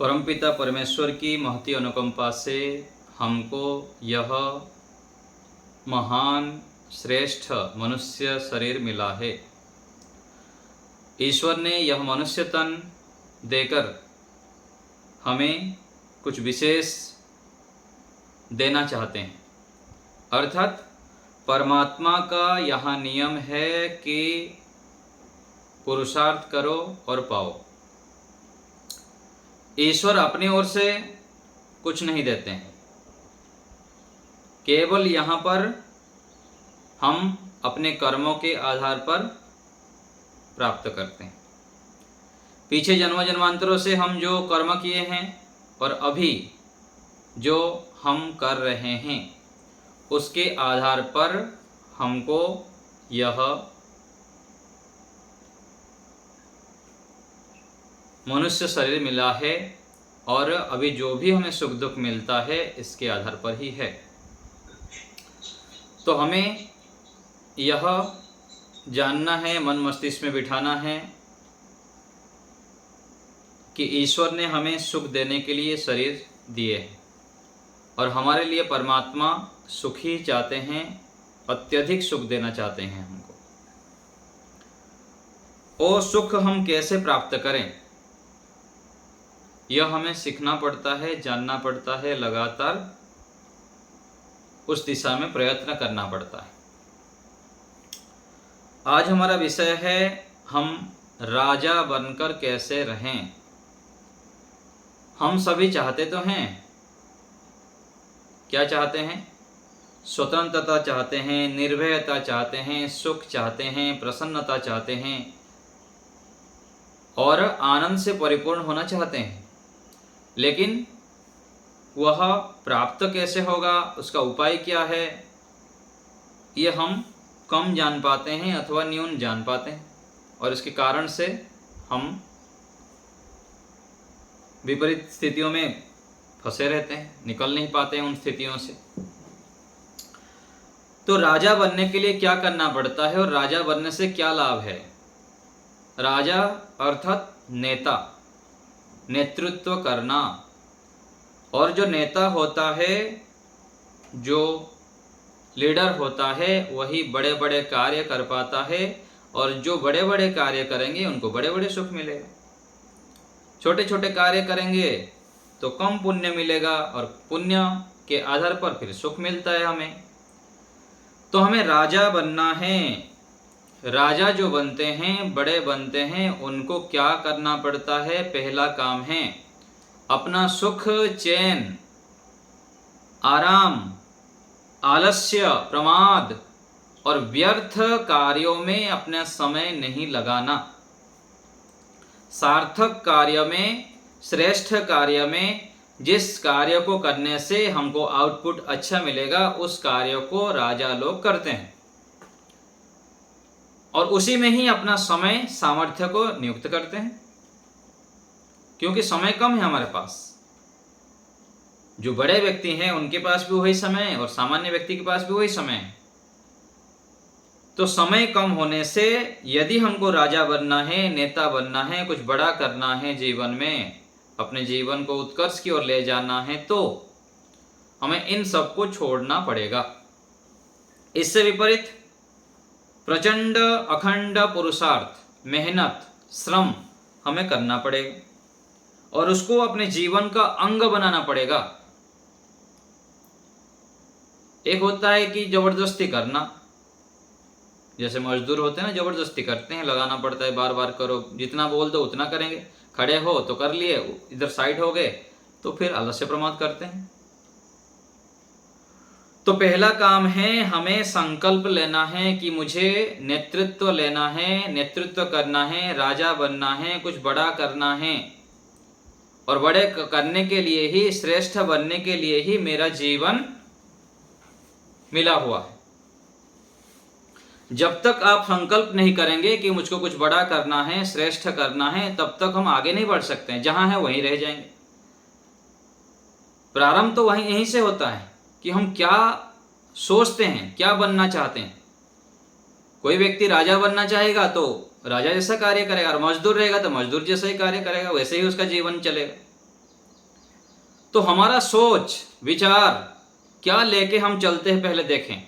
परमपिता परमेश्वर की महती अनुकंपा से हमको यह महान श्रेष्ठ मनुष्य शरीर मिला है। ईश्वर ने यह मनुष्य तन देकर हमें कुछ विशेष देना चाहते हैं। अर्थात परमात्मा का यह नियम है कि पुरुषार्थ करो और पाओ। ईश्वर अपनी ओर से कुछ नहीं देते हैं, केवल यहाँ पर हम अपने कर्मों के आधार पर प्राप्त करते हैं। पीछे जन्म जन्मांतरों से हम जो कर्म किए हैं और अभी जो हम कर रहे हैं उसके आधार पर हमको यह मनुष्य शरीर मिला है और अभी जो भी हमें सुख दुख मिलता है इसके आधार पर ही है। तो हमें यह जानना है, मन मस्तिष्क में बिठाना है कि ईश्वर ने हमें सुख देने के लिए शरीर दिए हैं और हमारे लिए परमात्मा सुख ही चाहते हैं, अत्यधिक सुख देना चाहते हैं हमको। वो सुख हम कैसे प्राप्त करें यह हमें सीखना पड़ता है, जानना पड़ता है, लगातार उस दिशा में प्रयत्न करना पड़ता है। आज हमारा विषय है हम राजा बनकर कैसे रहें। हम सभी चाहते तो हैं, क्या चाहते हैं? स्वतंत्रता चाहते हैं, निर्भयता चाहते हैं, सुख चाहते हैं, प्रसन्नता चाहते हैं और आनंद से परिपूर्ण होना चाहते हैं। लेकिन वह प्राप्त कैसे होगा, उसका उपाय क्या है, ये हम कम जान पाते हैं अथवा न्यून जान पाते हैं और इसके कारण से हम विपरीत स्थितियों में फंसे रहते हैं, निकल नहीं पाते हैं उन स्थितियों से। तो राजा बनने के लिए क्या करना पड़ता है और राजा बनने से क्या लाभ है? राजा अर्थात नेता, नेतृत्व करना। और जो नेता होता है, जो लीडर होता है, वही बड़े बड़े कार्य कर पाता है और जो बड़े बड़े कार्य करेंगे उनको बड़े बड़े सुख मिलेगा। छोटे छोटे कार्य करेंगे तो कम पुण्य मिलेगा और पुण्य के आधार पर फिर सुख मिलता है हमें। तो हमें राजा बनना है। राजा जो बनते हैं, बड़े बनते हैं, उनको क्या करना पड़ता है? पहला काम है अपना सुख, चैन, आराम, आलस्य, प्रमाद और व्यर्थ कार्यों में अपना समय नहीं लगाना। सार्थक कार्य में, श्रेष्ठ कार्य में, जिस कार्य को करने से हमको आउटपुट अच्छा मिलेगा उस कार्य को राजा लोग करते हैं और उसी में ही अपना समय, सामर्थ्य को नियुक्त करते हैं, क्योंकि समय कम है हमारे पास। जो बड़े व्यक्ति हैं उनके पास भी वही समय है और सामान्य व्यक्ति के पास भी वही समय है। तो समय कम होने से यदि हमको राजा बनना है, नेता बनना है, कुछ बड़ा करना है जीवन में, अपने जीवन को उत्कर्ष की ओर ले जाना है, तो हमें इन सब को छोड़ना पड़ेगा। इससे विपरीत प्रचंड अखंड पुरुषार्थ, मेहनत, श्रम हमें करना पड़ेगा और उसको अपने जीवन का अंग बनाना पड़ेगा। एक होता है कि जबरदस्ती करना, जैसे मजदूर होते हैं ना, जबरदस्ती करते हैं, लगाना पड़ता है, बार बार करो, जितना बोल दो उतना करेंगे, खड़े हो तो कर लिए, इधर साइड हो गए तो फिर आलस्य प्रमाद करते हैं। तो पहला काम है हमें संकल्प लेना है कि मुझे नेतृत्व लेना है, नेतृत्व करना है, राजा बनना है, कुछ बड़ा करना है और बड़े करने के लिए ही, श्रेष्ठ बनने के लिए ही मेरा जीवन मिला हुआ है। जब तक आप संकल्प नहीं करेंगे कि मुझको कुछ बड़ा करना है, श्रेष्ठ करना है, तब तक हम आगे नहीं बढ़ सकते हैं। जहां है वहीं रह जाएंगे। प्रारंभ तो यहीं से होता है कि हम क्या सोचते हैं, क्या बनना चाहते हैं। कोई व्यक्ति राजा बनना चाहेगा तो राजा जैसा कार्य करेगा और मजदूर रहेगा तो मजदूर जैसा ही कार्य करेगा, वैसे ही उसका जीवन चलेगा। तो हमारा सोच विचार क्या लेके हम चलते हैं, पहले देखें।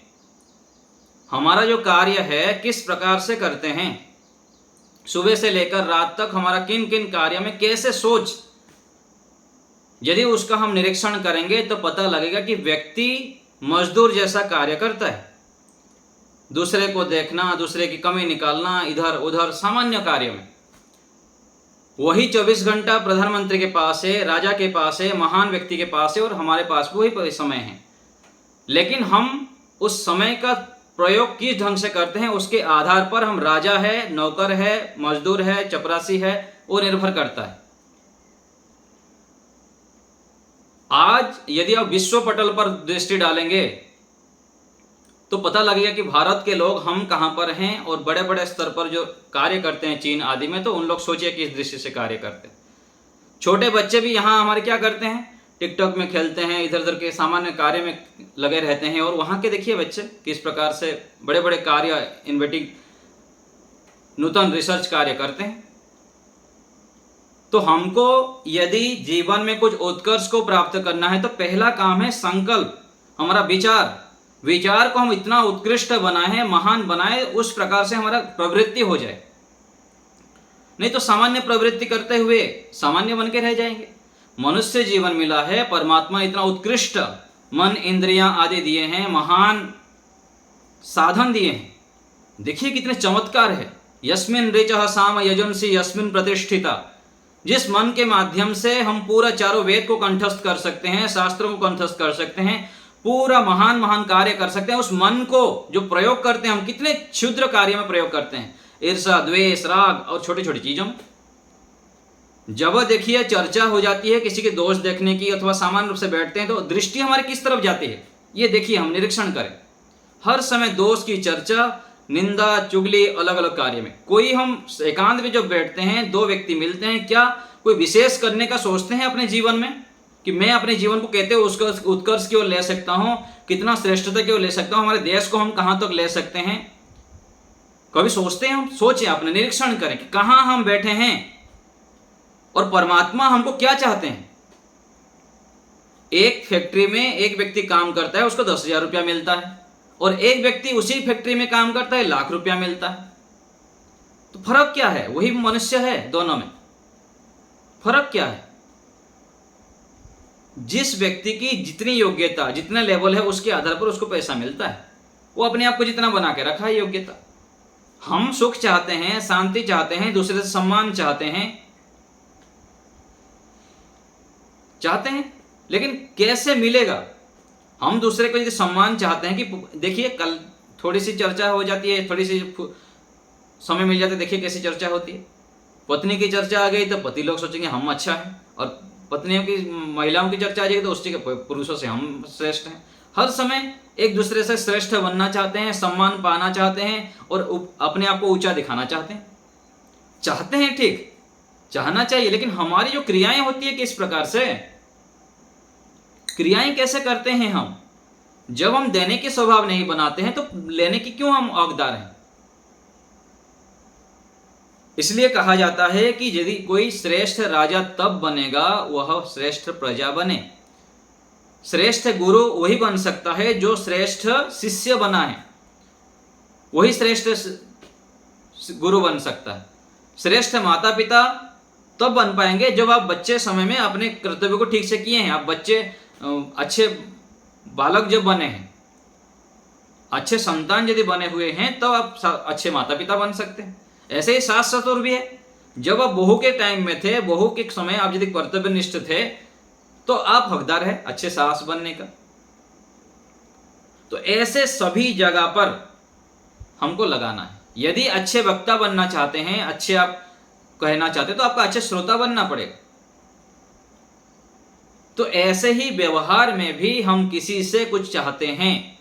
हमारा जो कार्य है किस प्रकार से करते हैं, सुबह से लेकर रात तक हमारा किन किन कार्य में कैसे सोच, यदि उसका हम निरीक्षण करेंगे तो पता लगेगा कि व्यक्ति मजदूर जैसा कार्य करता है। दूसरे को देखना, दूसरे की कमी निकालना, इधर उधर सामान्य कार्य में। वही 24 घंटा प्रधानमंत्री के पास है, राजा के पास है, महान व्यक्ति के पास है, और हमारे पास वही समय है। लेकिन हम उस समय का प्रयोग किस ढंग से करते हैं, उसके आधार पर हम राजा है, नौकर है, मजदूर है, चपरासी है, वो निर्भर करता है। आज यदि आप विश्व पटल पर दृष्टि डालेंगे तो पता लगेगा कि भारत के लोग हम कहां पर हैं, और बड़े बड़े स्तर पर जो कार्य करते हैं चीन आदि में, तो उन लोग सोचिए किस दृष्टि से कार्य करते हैं। छोटे बच्चे भी यहाँ हमारे क्या करते हैं, टिकटॉक में खेलते हैं, इधर उधर के सामान्य कार्य में लगे रहते हैं, और वहाँ के देखिए बच्चे किस प्रकार से बड़े बड़े कार्य, इन्वेटिव नूतन रिसर्च कार्य करते हैं। तो हमको यदि जीवन में कुछ उत्कर्ष को प्राप्त करना है तो पहला काम है संकल्प, हमारा विचार को हम इतना उत्कृष्ट बनाए, महान बनाए, उस प्रकार से हमारा प्रवृत्ति हो जाए। नहीं तो सामान्य प्रवृत्ति करते हुए सामान्य बन के रह जाएंगे। मनुष्य जीवन मिला है, परमात्मा इतना उत्कृष्ट मन इंद्रियां आदि दिए हैं, महान साधन दिए हैं। देखिए कितने चमत्कार है। यस्मिन ऋचः साम यजुंसि यस्मिन प्रतिष्ठिता, जिस मन के माध्यम से हम पूरा चारों वेद को कंठस्थ कर सकते हैं, शास्त्रों को कंठस्थ कर सकते हैं, पूरा महान महान कार्य कर सकते हैं। उस मन को जो प्रयोग करते हैं हम, कितने क्षुद्र कार्य में प्रयोग करते हैं, ईर्षा, द्वेष, राग और छोटी छोटी चीजों में। जब देखिए चर्चा हो जाती है किसी के दोष देखने की, अथवा सामान्य रूप से बैठते हैं, तो दृष्टि हमारी किस तरफ जाती है, ये देखिए हम निरीक्षण करें। हर समय दोष की चर्चा, निंदा, चुगली, अलग अलग कार्य में। कोई हम एकांत में जब बैठते हैं, दो व्यक्ति मिलते हैं, क्या कोई विशेष करने का सोचते हैं अपने जीवन में, कि मैं अपने जीवन को कहते हुए उसका उत्कर्ष की ओर ले सकता हूं, कितना श्रेष्ठता की ओर ले सकता हूं, हमारे देश को हम कहां तक ले सकते हैं, कभी सोचते हैं हम? सोचें, अपने निरीक्षण करें कि कहां हम बैठे हैं और परमात्मा हमको क्या चाहते हैं। एक फैक्ट्री में एक व्यक्ति काम करता है, उसको 10,000 रुपया मिलता है, और एक व्यक्ति उसी फैक्ट्री में काम करता है, लाख रुपया मिलता है। तो फर्क क्या है? वही मनुष्य है, दोनों में फर्क क्या है? जिस व्यक्ति की जितनी योग्यता, जितना लेवल है, उसके आधार पर उसको पैसा मिलता है। वो अपने आप को जितना बना के रखा है योग्यता। हम सुख चाहते हैं, शांति चाहते हैं, दूसरे से सम्मान चाहते हैं, लेकिन कैसे मिलेगा? हम दूसरे को यदि सम्मान चाहते हैं कि देखिए कल थोड़ी सी चर्चा हो जाती है, थोड़ी सी समय मिल जाता है, देखिए कैसी चर्चा होती है। पत्नी की चर्चा आ गई तो पति लोग सोचेंगे हम अच्छा है, और पत्नियों की, महिलाओं की चर्चा आ जाएगी तो उसके पुरुषों से हम श्रेष्ठ हैं। हर समय एक दूसरे से श्रेष्ठ बनना चाहते हैं, सम्मान पाना चाहते हैं, और अपने आप को ऊंचा दिखाना चाहते हैं। ठीक, चाहना चाहिए, लेकिन हमारी जो क्रियाएं होती है किस प्रकार से, क्रियाएं कैसे करते हैं हम? जब हम देने के स्वभाव नहीं बनाते हैं तो लेने की क्यों हम हकदार हैं? इसलिए कहा जाता है कि यदि कोई श्रेष्ठ राजा तब बनेगा वह श्रेष्ठ प्रजा बने। श्रेष्ठ गुरु वही बन सकता है जो श्रेष्ठ शिष्य बना है, वही श्रेष्ठ गुरु बन सकता है। श्रेष्ठ माता पिता तब बन पाएंगे जब आप बच्चे समय में अपने कर्तव्य को ठीक से किए हैं। आप बच्चे अच्छे बालक जब बने हैं, अच्छे संतान यदि बने हुए हैं, तो आप अच्छे माता पिता बन सकते हैं। ऐसे ही सास ससुर भी है। जब आप बहू के टाइम में थे, बहू के समय आप यदि कर्तव्यनिष्ठ थे, तो आप हकदार है अच्छे सास बनने का। तो ऐसे सभी जगह पर हमको लगाना है। यदि अच्छे वक्ता बनना चाहते हैं, अच्छे आप कहना चाहते हैं, तो आपका अच्छे श्रोता बनना पड़ेगा। तो ऐसे ही व्यवहार में भी हम किसी से कुछ चाहते हैं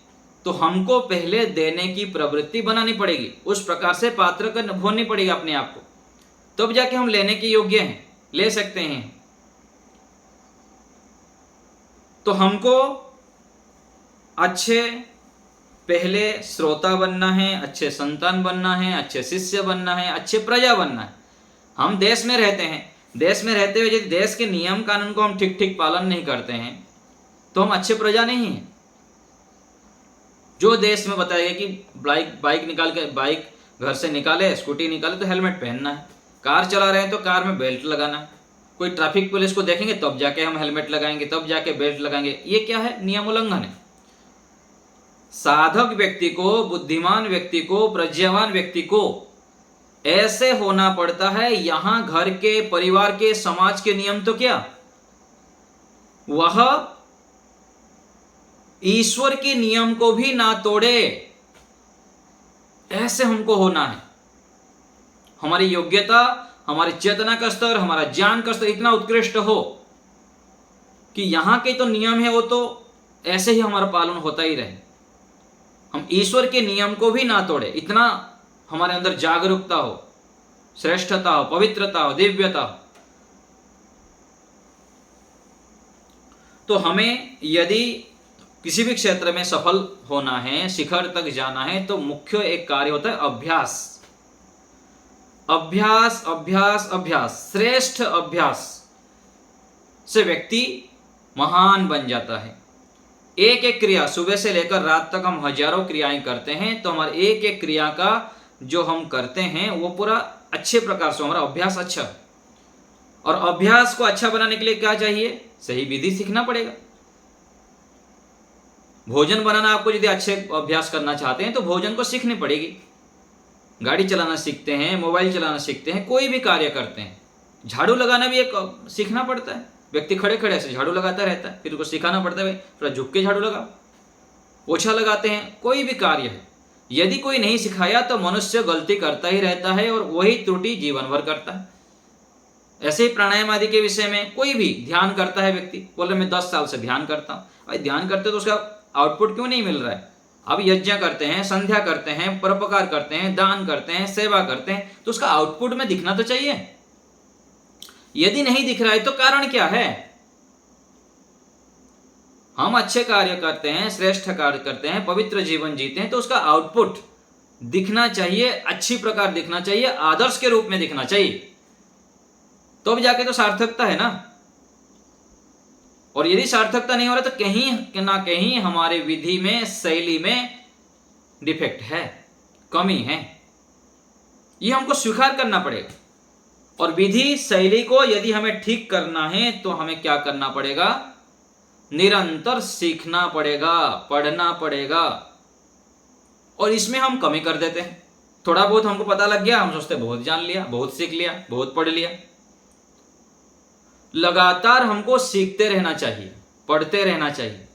तो हमको पहले देने की प्रवृत्ति बनानी पड़ेगी, उस प्रकार से पात्र होनी पड़ेगी अपने आप को, तब तो जाके हम लेने के योग्य हैं, ले सकते हैं। तो हमको अच्छे पहले श्रोता बनना है, अच्छे संतान बनना है, अच्छे शिष्य बनना है, अच्छे प्रजा बनना है। हम देश में रहते हैं, देश में रहते हुए यदि देश के नियम कानून को हम ठीक ठीक पालन नहीं करते हैं तो हम अच्छे प्रजा नहीं हैं। जो देश में बताया गया कि बाइक घर से निकाले, स्कूटी निकाले तो हेलमेट पहनना है, कार चला रहे हैं तो कार में बेल्ट लगाना है, कोई ट्रैफिक पुलिस को देखेंगे तब जाके हम हेलमेट लगाएंगे, तब जाके बेल्ट लगाएंगे, ये क्या है? नियम उल्लंघन है। साधक व्यक्ति को, बुद्धिमान व्यक्ति को, प्रज्ञावान व्यक्ति को ऐसे होना पड़ता है। यहां घर के, परिवार के, समाज के नियम तो क्या, वह ईश्वर के नियम को भी ना तोड़े, ऐसे हमको होना है। हमारी योग्यता, हमारी चेतना का स्तर, हमारा ज्ञान का स्तर इतना उत्कृष्ट हो कि यहां के तो नियम है वो तो ऐसे ही हमारा पालन होता ही रहे, हम ईश्वर के नियम को भी ना तोड़े, इतना हमारे अंदर जागरूकता हो, श्रेष्ठता हो, पवित्रता हो, दिव्यता हो। तो हमें यदि किसी भी क्षेत्र में सफल होना है, शिखर तक जाना है, तो मुख्य एक कार्य होता है अभ्यास। अभ्यास अभ्यास अभ्यास, श्रेष्ठ अभ्यास से व्यक्ति महान बन जाता है। एक एक क्रिया, सुबह से लेकर रात तक हम हजारों क्रियाएं करते हैं, तो हमारे एक एक क्रिया का जो हम करते हैं वो पूरा अच्छे प्रकार से, हमारा अभ्यास अच्छा। और अभ्यास को अच्छा बनाने के लिए क्या चाहिए? सही विधि सीखना पड़ेगा। भोजन बनाना आपको यदि अच्छे अभ्यास करना चाहते हैं तो भोजन को सीखनी पड़ेगी। गाड़ी चलाना सीखते हैं, मोबाइल चलाना सीखते हैं, कोई भी कार्य करते हैं, झाड़ू लगाना भी एक सीखना पड़ता है। व्यक्ति खड़े खड़े ऐसे झाड़ू लगाता रहता है, फिर उसको सिखाना पड़ता है, थोड़ा झुक के झाड़ू लगाओ, पोछा लगाते हैं, कोई भी कार्य है। यदि कोई नहीं सिखाया तो मनुष्य गलती करता ही रहता है और वही त्रुटि जीवन भर करता है। ऐसे ही प्राणायाम आदि के विषय में कोई भी ध्यान करता है, व्यक्ति बोले मैं 10 साल से ध्यान करता हूँ, भाई ध्यान करते तो उसका आउटपुट क्यों नहीं मिल रहा है? अब यज्ञ करते हैं, संध्या करते हैं, परोपकार करते हैं, दान करते हैं, सेवा करते हैं, तो उसका आउटपुट में दिखना तो चाहिए। यदि नहीं दिख रहा है तो कारण क्या है? हम अच्छे कार्य करते हैं, श्रेष्ठ कार्य करते हैं, पवित्र जीवन जीते हैं, तो उसका आउटपुट दिखना चाहिए, अच्छी प्रकार दिखना चाहिए, आदर्श के रूप में दिखना चाहिए, तो अब जाके तो सार्थकता है ना। और यदि सार्थकता नहीं हो रहा तो कहीं ना कहीं हमारे विधि में, शैली में डिफेक्ट है, कमी है, ये हमको स्वीकार करना पड़ेगा। और विधि शैली को यदि हमें ठीक करना है तो हमें क्या करना पड़ेगा? निरंतर सीखना पड़ेगा, पढ़ना पड़ेगा। और इसमें हम कमी कर देते हैं। थोड़ा बहुत हमको पता लग गया, हम सोचते बहुत जान लिया, बहुत सीख लिया, बहुत पढ़ लिया। लगातार हमको सीखते रहना चाहिए, पढ़ते रहना चाहिए,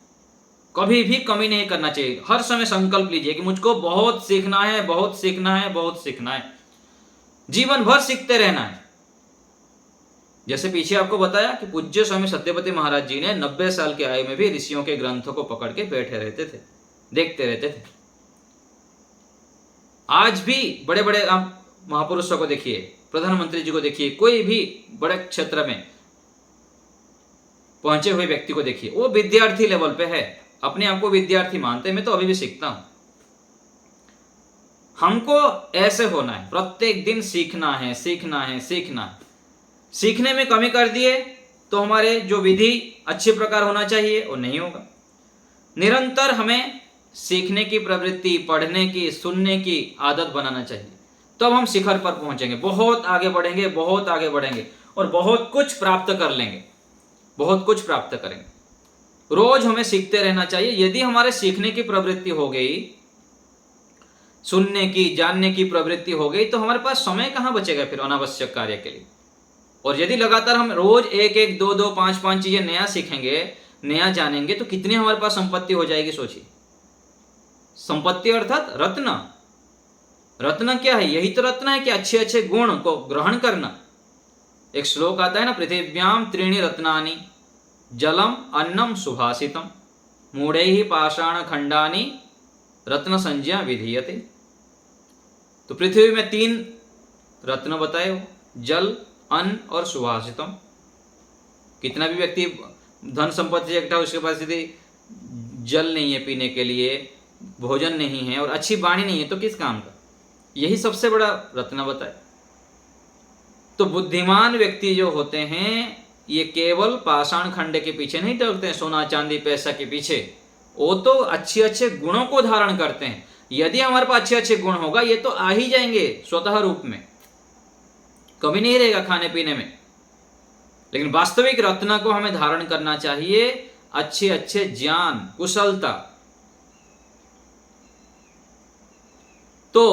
कभी भी कमी नहीं करना चाहिए। हर समय संकल्प लीजिए कि मुझको बहुत सीखना है, बहुत सीखना है, बहुत सीखना है, जीवन भर सीखते रहना है। जैसे पीछे आपको बताया कि पूज्य स्वामी सत्यपति महाराज जी ने 90 साल की आयु में भी ऋषियों के ग्रंथों को पकड़ के बैठे रहते थे, देखते रहते थे। आज भी बड़े बड़े आप महापुरुषों को देखिए, प्रधानमंत्री जी को देखिए, कोई भी बड़े क्षेत्र में पहुंचे हुए व्यक्ति को देखिए, वो विद्यार्थी लेवल पे है, अपने आप को विद्यार्थी मानते हैं। मैं तो अभी भी सीखता हूं। हमको ऐसे होना है, प्रत्येक दिन सीखना है, सीखना है, सीखना है। सीखने में कमी कर दिए तो हमारे जो विधि अच्छे प्रकार होना चाहिए वो नहीं होगा। निरंतर हमें सीखने की प्रवृत्ति, पढ़ने की, सुनने की आदत बनाना चाहिए, तब हम शिखर पर पहुंचेंगे, बहुत आगे बढ़ेंगे, बहुत आगे बढ़ेंगे और बहुत कुछ प्राप्त कर लेंगे, बहुत कुछ प्राप्त करेंगे। रोज हमें सीखते रहना चाहिए। यदि हमारे सीखने की प्रवृत्ति हो गई, सुनने की, जानने की प्रवृत्ति हो गई, तो हमारे पास समय कहाँ बचेगा फिर अनावश्यक कार्य के लिए। और यदि लगातार हम रोज एक एक, दो दो, पांच पांच चीजें नया सीखेंगे, नया जानेंगे, तो कितनी हमारे पास संपत्ति हो जाएगी, सोचिए। संपत्ति अर्थात रत्न। रत्न क्या है? यही तो रत्न है कि अच्छे अच्छे गुण को ग्रहण करना। एक श्लोक आता है ना, पृथिव्याम त्रीणि रत्नानि जलम अन्नम सुभाषितम मूढ़ैहि पाषाण खंडानि रत्न संज्ञा विधीयते। तो पृथ्वी में 3 रत्न बताए हो, जल, अन्न और सुभाषितम। कितना भी व्यक्ति धन संपत्ति से इकट्ठा, उसके पास यदि जल नहीं है पीने के लिए, भोजन नहीं है और अच्छी वाणी नहीं है, तो किस काम का? यही सबसे बड़ा रत्न बताए। तो बुद्धिमान व्यक्ति जो होते हैं ये केवल पाषाण खंड के पीछे नहीं दौड़ते हैं, सोना चांदी पैसा के पीछे। वो तो अच्छे अच्छे गुणों को धारण करते हैं। यदि हमारे पास अच्छे अच्छे गुण होगा ये तो आ ही जाएंगे स्वतः रूप में, कभी नहीं रहेगा खाने पीने में। लेकिन वास्तविक रत्न को हमें धारण करना चाहिए, अच्छे अच्छे ज्ञान कुशलता। तो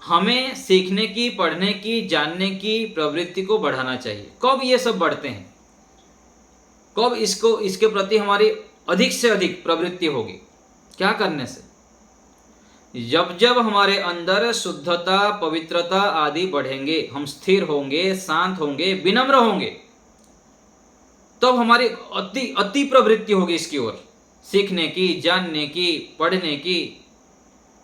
हमें सीखने की, पढ़ने की, जानने की प्रवृत्ति को बढ़ाना चाहिए। कब ये सब बढ़ते हैं, कब इसके प्रति हमारी अधिक से अधिक प्रवृत्ति होगी? क्या करने से? जब जब हमारे अंदर शुद्धता, पवित्रता आदि बढ़ेंगे, हम स्थिर होंगे, शांत होंगे, विनम्र होंगे, तब हमारी अति अति प्रवृत्ति होगी इसकी ओर, सीखने की, जानने की, पढ़ने की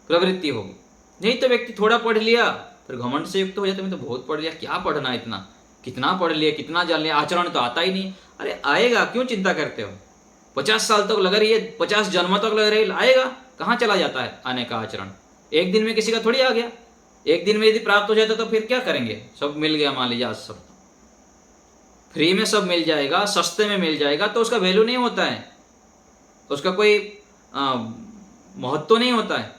प्रवृत्ति होगी। नहीं तो व्यक्ति थोड़ा पढ़ लिया फिर घमंड से युक्त हो जाता है, मैं तो बहुत पढ़ लिया, क्या पढ़ना इतना, कितना पढ़ लिया, कितना जान लिया, आचरण तो आता ही नहीं। अरे आएगा, क्यों चिंता करते हो? 50 साल तक लग रही है, 50 जन्म तक लग रही है, आएगा। कहाँ चला जाता है आने का आचरण? एक दिन में किसी का थोड़ी आ गया। एक दिन में यदि प्राप्त हो जाता तो फिर क्या करेंगे? सब मिल गया, मान लीजिए आज सब फ्री में सब मिल जाएगा, सस्ते में मिल जाएगा, तो उसका वैल्यू नहीं होता है, उसका कोई महत्व नहीं होता है।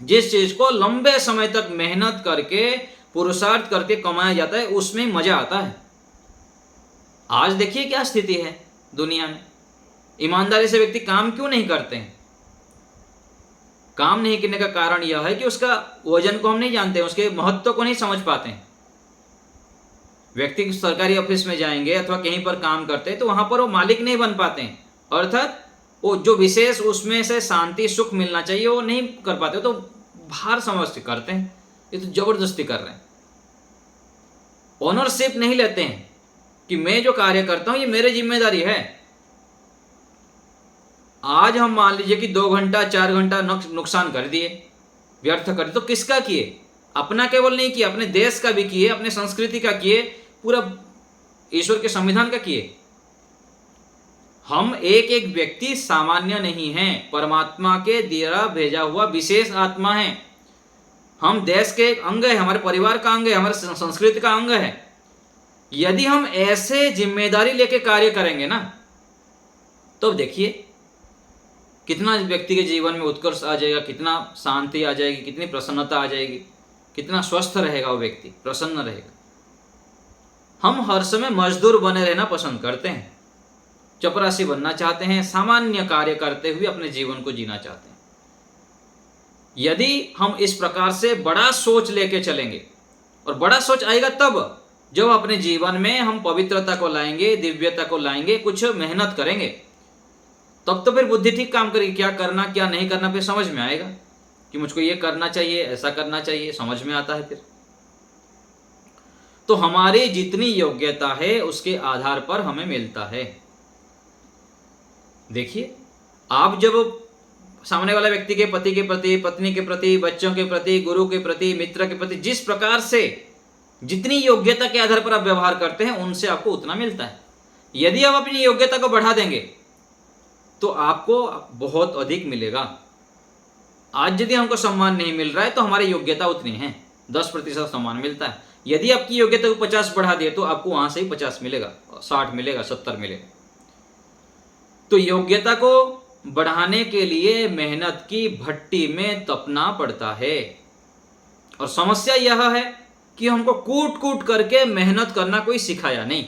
जिस चीज को लंबे समय तक मेहनत करके, पुरुषार्थ करके कमाया जाता है, उसमें मजा आता है। आज देखिए क्या स्थिति है दुनिया में। ईमानदारी से व्यक्ति काम क्यों नहीं करते हैं? काम नहीं करने का कारण यह है कि उसका वजन को हम नहीं जानते, उसके महत्व को नहीं समझ पाते हैं। व्यक्ति सरकारी ऑफिस में जाएंगे अथवा कहीं पर काम करते हैं तो वहां पर वो मालिक नहीं बन पाते हैं, अर्थात वो जो विशेष उसमें से शांति सुख मिलना चाहिए वो नहीं कर पाते, तो बाहर समझ करते हैं। ये तो जबरदस्ती कर रहे हैं, ओनरशिप नहीं लेते हैं कि मैं जो कार्य करता हूं ये मेरी जिम्मेदारी है। आज हम मान लीजिए कि 2 घंटा 4 घंटा नुकसान कर दिए, व्यर्थ कर दिए, तो किसका किए? अपना केवल नहीं किए, अपने देश का भी किए, अपने संस्कृति का किए, पूरा ईश्वर के संविधान का किए। हम एक एक व्यक्ति सामान्य नहीं हैं, परमात्मा के द्वारा भेजा हुआ विशेष आत्मा है। हम देश के एक अंग है, हमारे परिवार का अंग है, हमारे संस्कृति का अंग है। यदि हम ऐसे जिम्मेदारी लेके कार्य करेंगे ना, तो देखिए कितना व्यक्ति के जीवन में उत्कर्ष आ जाएगा, कितना शांति आ जाएगी, कितनी प्रसन्नता आ जाएगी, कितना स्वस्थ रहेगा वो व्यक्ति, प्रसन्न रहेगा। हम हर समय मजदूर बने रहना पसंद करते हैं, चपरासी बनना चाहते हैं, सामान्य कार्य करते हुए अपने जीवन को जीना चाहते हैं। यदि हम इस प्रकार से बड़ा सोच लेके चलेंगे, और बड़ा सोच आएगा तब जब अपने जीवन में हम पवित्रता को लाएंगे, दिव्यता को लाएंगे, कुछ मेहनत करेंगे, तब तो फिर बुद्धि ठीक काम करेगी। क्या करना क्या नहीं करना फिर समझ में आएगा कि मुझको ये करना चाहिए, ऐसा करना चाहिए, समझ में आता है फिर। तो हमारी जितनी योग्यता है उसके आधार पर हमें मिलता है। देखिए, आप जब सामने वाला व्यक्ति के पति के प्रति, पत्नी के प्रति, बच्चों के प्रति, गुरु के प्रति, मित्र के प्रति जिस प्रकार से जितनी योग्यता के आधार पर आप व्यवहार करते हैं उनसे आपको उतना मिलता है। यदि आप अपनी योग्यता को बढ़ा देंगे तो आपको बहुत अधिक मिलेगा। आज यदि हमको सम्मान नहीं मिल रहा है तो हमारी योग्यता उतनी है, 10% सम्मान मिलता है। यदि आपकी योग्यता को 50 बढ़ा दिए तो आपको वहां से ही 50 मिलेगा, 60 मिलेगा, 70 मिलेगा। तो योग्यता को बढ़ाने के लिए मेहनत की भट्टी में तपना पड़ता है। और समस्या यह है कि हमको कूट कूट करके मेहनत करना कोई सिखाया नहीं।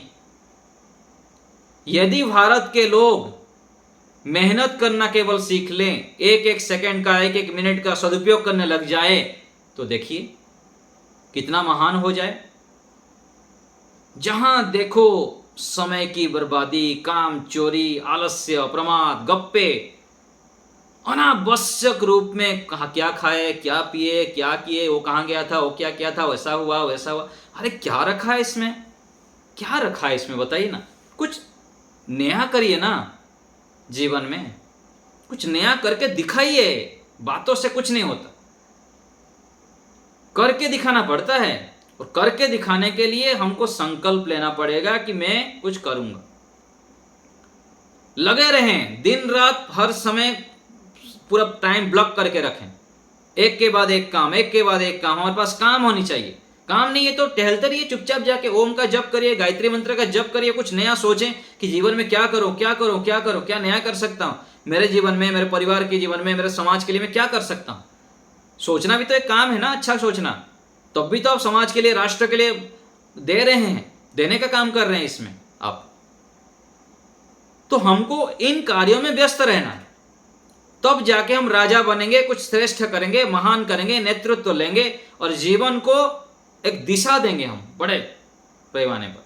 यदि भारत के लोग मेहनत करना केवल सीख लें, एक एक सेकंड का, एक एक मिनट का सदुपयोग करने लग जाए, तो देखिए कितना महान हो जाए। जहां देखो समय की बर्बादी, काम चोरी, आलस्य, प्रमाद, गप्पे, अनावश्यक रूप में कहा क्या खाए, क्या पिए, क्या किए, वो कहाँ गया था, वो क्या किया था, वैसा हुआ वैसा हुआ। अरे क्या रखा है इसमें, क्या रखा है इसमें बताइए ना। कुछ नया करिए ना जीवन में, कुछ नया करके दिखाइए। बातों से कुछ नहीं होता, करके दिखाना पड़ता है। और करके दिखाने के लिए हमको संकल्प लेना पड़ेगा कि मैं कुछ करूंगा। लगे रहें दिन रात, हर समय पूरा टाइम ब्लॉक करके रखें, एक के बाद एक काम, एक के बाद एक काम। हमारे पास काम होनी चाहिए, काम नहीं है तो टहलते रहिए, चुपचाप जाके ओम का जप करिए, गायत्री मंत्र का जप करिए, कुछ नया सोचें कि जीवन में क्या करो क्या करो क्या करो, क्या नया कर सकता हूं मेरे जीवन में, मेरे परिवार के जीवन में, मेरे समाज के लिए मैं क्या कर सकता हूं। सोचना भी तो एक काम है ना, अच्छा सोचना, तब भी तो आप समाज के लिए, राष्ट्र के लिए दे रहे हैं, देने का काम कर रहे हैं इसमें आप। तो हमको इन कार्यों में व्यस्त रहना है, तब जाके हम राजा बनेंगे, कुछ श्रेष्ठ करेंगे, महान करेंगे, नेतृत्व लेंगे और जीवन को एक दिशा देंगे हम बड़े पैमाने पर।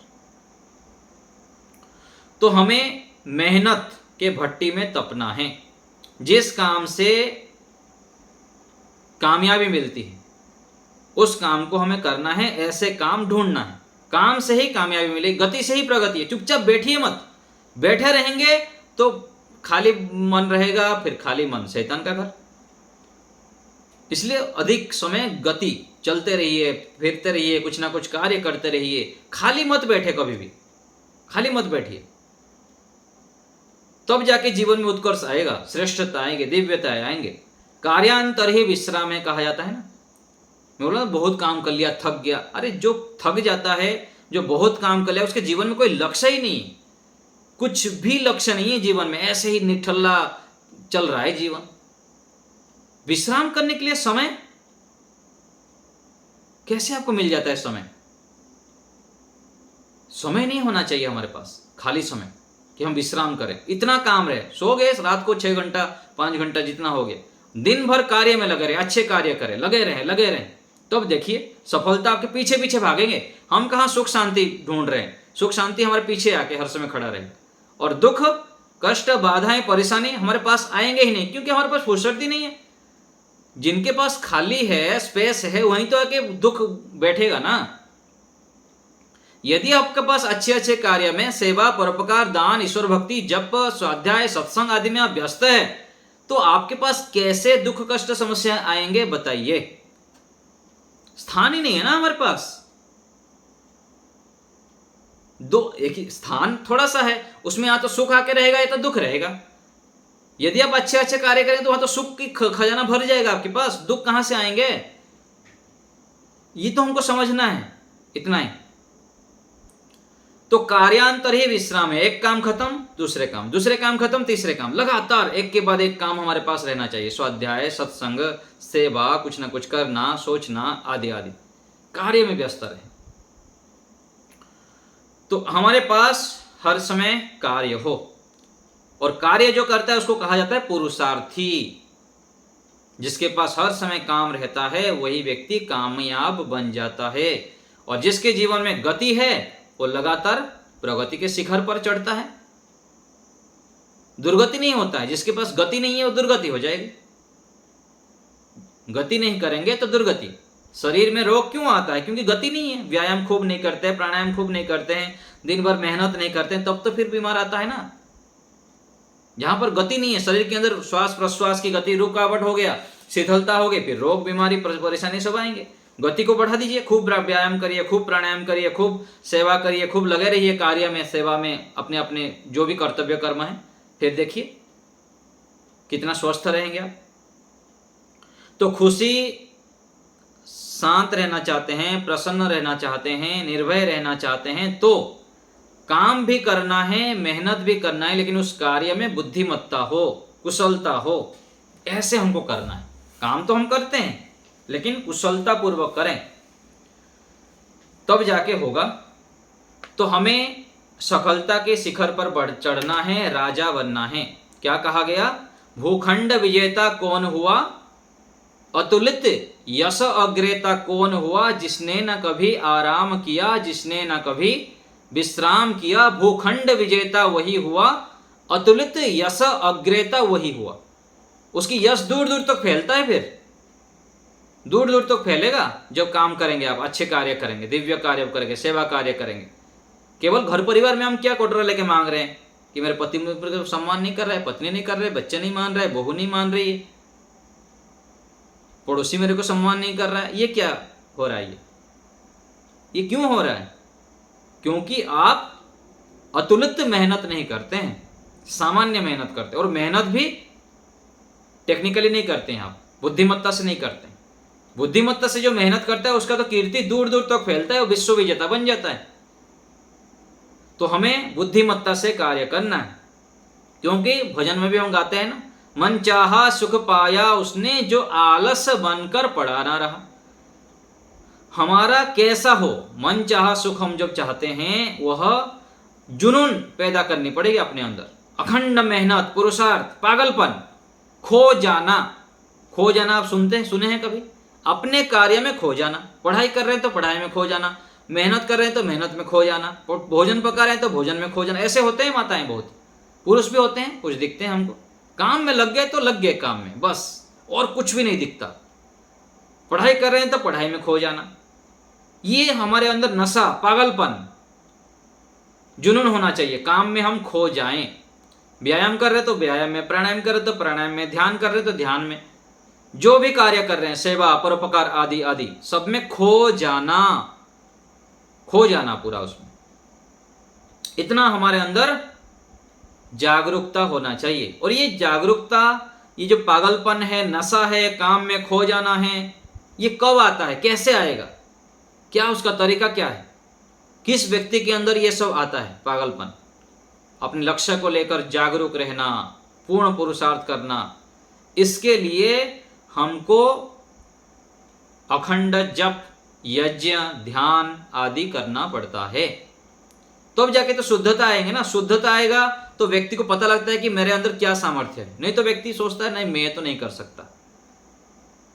तो हमें मेहनत के भट्टी में तपना है। जिस काम से कामयाबी मिलती है उस काम को हमें करना है, ऐसे काम ढूंढना है। काम से ही कामयाबी मिलेगी, गति से ही प्रगति है। चुपचाप बैठिए मत, बैठे रहेंगे तो खाली मन रहेगा, फिर खाली मन शैतान का घर। इसलिए अधिक समय गति, चलते रहिए, फिरते रहिए, कुछ ना कुछ कार्य करते रहिए, खाली मत बैठे, कभी भी खाली मत बैठिए, तब जाके जीवन में उत्कर्ष आएगा, श्रेष्ठता आएंगे, दिव्यता आएंगे। कार्यांतर ही विश्राम है कहा जाता है ना। मैं बोला बहुत काम कर लिया, थक गया। अरे जो थक जाता है, जो बहुत काम कर लिया, उसके जीवन में कोई लक्ष्य ही नहीं, कुछ भी लक्ष्य नहीं है जीवन में, ऐसे ही निठल्ला चल रहा है जीवन। विश्राम करने के लिए समय कैसे आपको मिल जाता है? समय नहीं होना चाहिए हमारे पास, खाली समय कि हम विश्राम करें। इतना काम रहे, सो गए रात को 6 घंटा 5 घंटा जितना हो गया, दिन भर कार्य में लगे रहे, अच्छे कार्य करें, लगे रहें, तब देखिए सफलता आपके पीछे पीछे भागेंगे। हम कहाँ सुख शांति ढूंढ रहे हैं, सुख शांति हमारे पीछे आके हर समय खड़ा रहेगा, और दुख कष्ट बाधाएं परेशानी हमारे पास आएंगे ही नहीं, क्योंकि हमारे पास फुर्सत ही नहीं है। जिनके पास खाली है, स्पेस है, वहीं तो आके दुख बैठेगा ना। यदि आपके पास अच्छे अच्छे कार्य में, सेवा, परोपकार, दान, ईश्वर भक्ति, जप, स्वाध्याय, सत्संग आदि में आप व्यस्त है, तो आपके पास कैसे दुख कष्ट समस्या आएंगे बताइए? स्थान ही नहीं है ना हमारे पास। एक ही स्थान थोड़ा सा है, उसमें या तो सुख आके रहेगा या तो दुख रहेगा। यदि आप अच्छे अच्छे कार्य करें तो वहां तो सुख की खजाना भर जाएगा आपके पास, दुख कहां से आएंगे? ये तो हमको समझना है, इतना ही। तो कार्यांतर ही विश्राम है। एक काम खत्म, दूसरे काम, दूसरे काम खत्म, तीसरे काम, लगातार एक के बाद एक काम हमारे पास रहना चाहिए। स्वाध्याय, सत्संग, सेवा, कुछ ना कुछ करना, सोचना, आदि आदि कार्य में व्यस्त रहे। तो हमारे पास हर समय कार्य हो, और कार्य जो करता है उसको कहा जाता है पुरुषार्थी। जिसके पास हर समय काम रहता है वही व्यक्ति कामयाब बन जाता है, और जिसके जीवन में गति है वो लगातार प्रगति के शिखर पर चढ़ता है, दुर्गति नहीं होता है। जिसके पास गति नहीं है वो दुर्गति हो जाएगी। गति नहीं करेंगे तो दुर्गति। शरीर में रोग क्यों आता है? क्योंकि गति नहीं है, व्यायाम खूब नहीं करते, प्राणायाम खूब नहीं करते हैं, दिन भर मेहनत नहीं करते हैं, तब तो फिर बीमार आता है ना। जहां पर गति नहीं है, शरीर के अंदर श्वास प्रश्वास की गति रुकावट हो गया, शिथिलता हो गई, फिर रोग बीमारी परेशानी सब आएंगे। गति को बढ़ा दीजिए, खूब व्यायाम करिए, खूब प्राणायाम करिए, खूब सेवा करिए, खूब लगे रहिए कार्य में, सेवा में, अपने अपने जो भी कर्तव्य कर्म है, फिर देखिए कितना स्वस्थ रहेंगे आप। तो खुशी, शांत रहना चाहते हैं, प्रसन्न रहना चाहते हैं, निर्भय रहना चाहते हैं, तो काम भी करना है, मेहनत भी करना है, लेकिन उस कार्य में बुद्धिमत्ता हो, कुशलता हो, ऐसे हमको करना है। काम तो हम करते हैं लेकिन कुशलता पूर्वक करें, तब जाके होगा। तो हमें सफलता के शिखर पर बढ़ चढ़ना है, राजा बनना है। क्या कहा गया? भूखंड विजेता कौन हुआ, अतुलित यश अग्रेता कौन हुआ, जिसने न कभी आराम किया, जिसने न कभी विश्राम किया। भूखंड विजेता वही हुआ, अतुलित यश अग्रेता वही हुआ। उसकी यश दूर दूर तक फैलता है, फिर दूर दूर तक फैलेगा जब काम करेंगे आप, अच्छे कार्य करेंगे, दिव्य कार्य करेंगे, सेवा कार्य करेंगे। केवल घर परिवार में हम क्या कोटरा लेके मांग रहे हैं कि मेरे पति मेरे सम्मान नहीं कर रहा है, पत्नी नहीं कर रहे, बच्चे नहीं मान रहे, बहू नहीं मान रही है, पड़ोसी मेरे को सम्मान नहीं कर रहा है। ये क्या हो रहा है? ये क्यों हो रहा है? क्योंकि आप अतुलित मेहनत नहीं करते हैं, सामान्य मेहनत करते हैं, और मेहनत भी टेक्निकली नहीं करते हैं, आप बुद्धिमत्ता से नहीं करते हैं। बुद्धिमत्ता से जो मेहनत करता है उसका तो कीर्ति दूर दूर तक फैलता है, वो विश्व विजेता बन जाता है। तो हमें बुद्धिमत्ता से कार्य करना है, क्योंकि भजन में भी हम गाते हैं ना, मन चाहा सुख पाया उसने जो आलस बनकर पड़ा ना रहा। हमारा कैसा हो, मन चाहा सुख हम जब चाहते हैं, वह जुनून पैदा करनी पड़ेगी अपने अंदर, अखंड मेहनत, पुरुषार्थ, पागलपन, खो जाना। खो जाना आप सुने हैं कभी? अपने कार्य में खो जाना। पढ़ाई कर रहे हैं तो पढ़ाई में खो जाना, मेहनत कर रहे हैं तो मेहनत में खो जाना, भोजन पका रहे हैं तो भोजन में खो जाना। ऐसे होते हैं माताएं, बहुत पुरुष भी होते हैं, कुछ दिखते हैं हमको, काम में लग गए तो लग गए काम में बस, और कुछ भी नहीं दिखता। पढ़ाई कर रहे हैं तो पढ़ाई में खो जाना। ये हमारे अंदर नशा, पागलपन, जुनून होना चाहिए, काम में हम खो जाएं। व्यायाम कर रहे तो व्यायाम में, प्राणायाम कर रहे तो प्राणायाम में, ध्यान कर रहे तो ध्यान में, जो भी कार्य कर रहे हैं, सेवा, परोपकार आदि आदि, सब में खो जाना, खो जाना पूरा उसमें। इतना हमारे अंदर जागरूकता होना चाहिए। और ये जागरूकता, ये जो पागलपन है, नशा है, काम में खो जाना है, ये कब आता है, कैसे आएगा, क्या उसका तरीका क्या है, किस व्यक्ति के अंदर ये सब आता है पागलपन? अपने लक्ष्य को लेकर जागरूक रहना, पूर्ण पुरुषार्थ करना, इसके लिए हमको अखंड जप, यज्ञ, ध्यान आदि करना पड़ता है। तब जाके तो शुद्धता आएंगे ना। शुद्धता आएगा तो व्यक्ति को पता लगता है कि मेरे अंदर क्या सामर्थ्य है। नहीं तो व्यक्ति सोचता है नहीं, मैं तो नहीं कर सकता,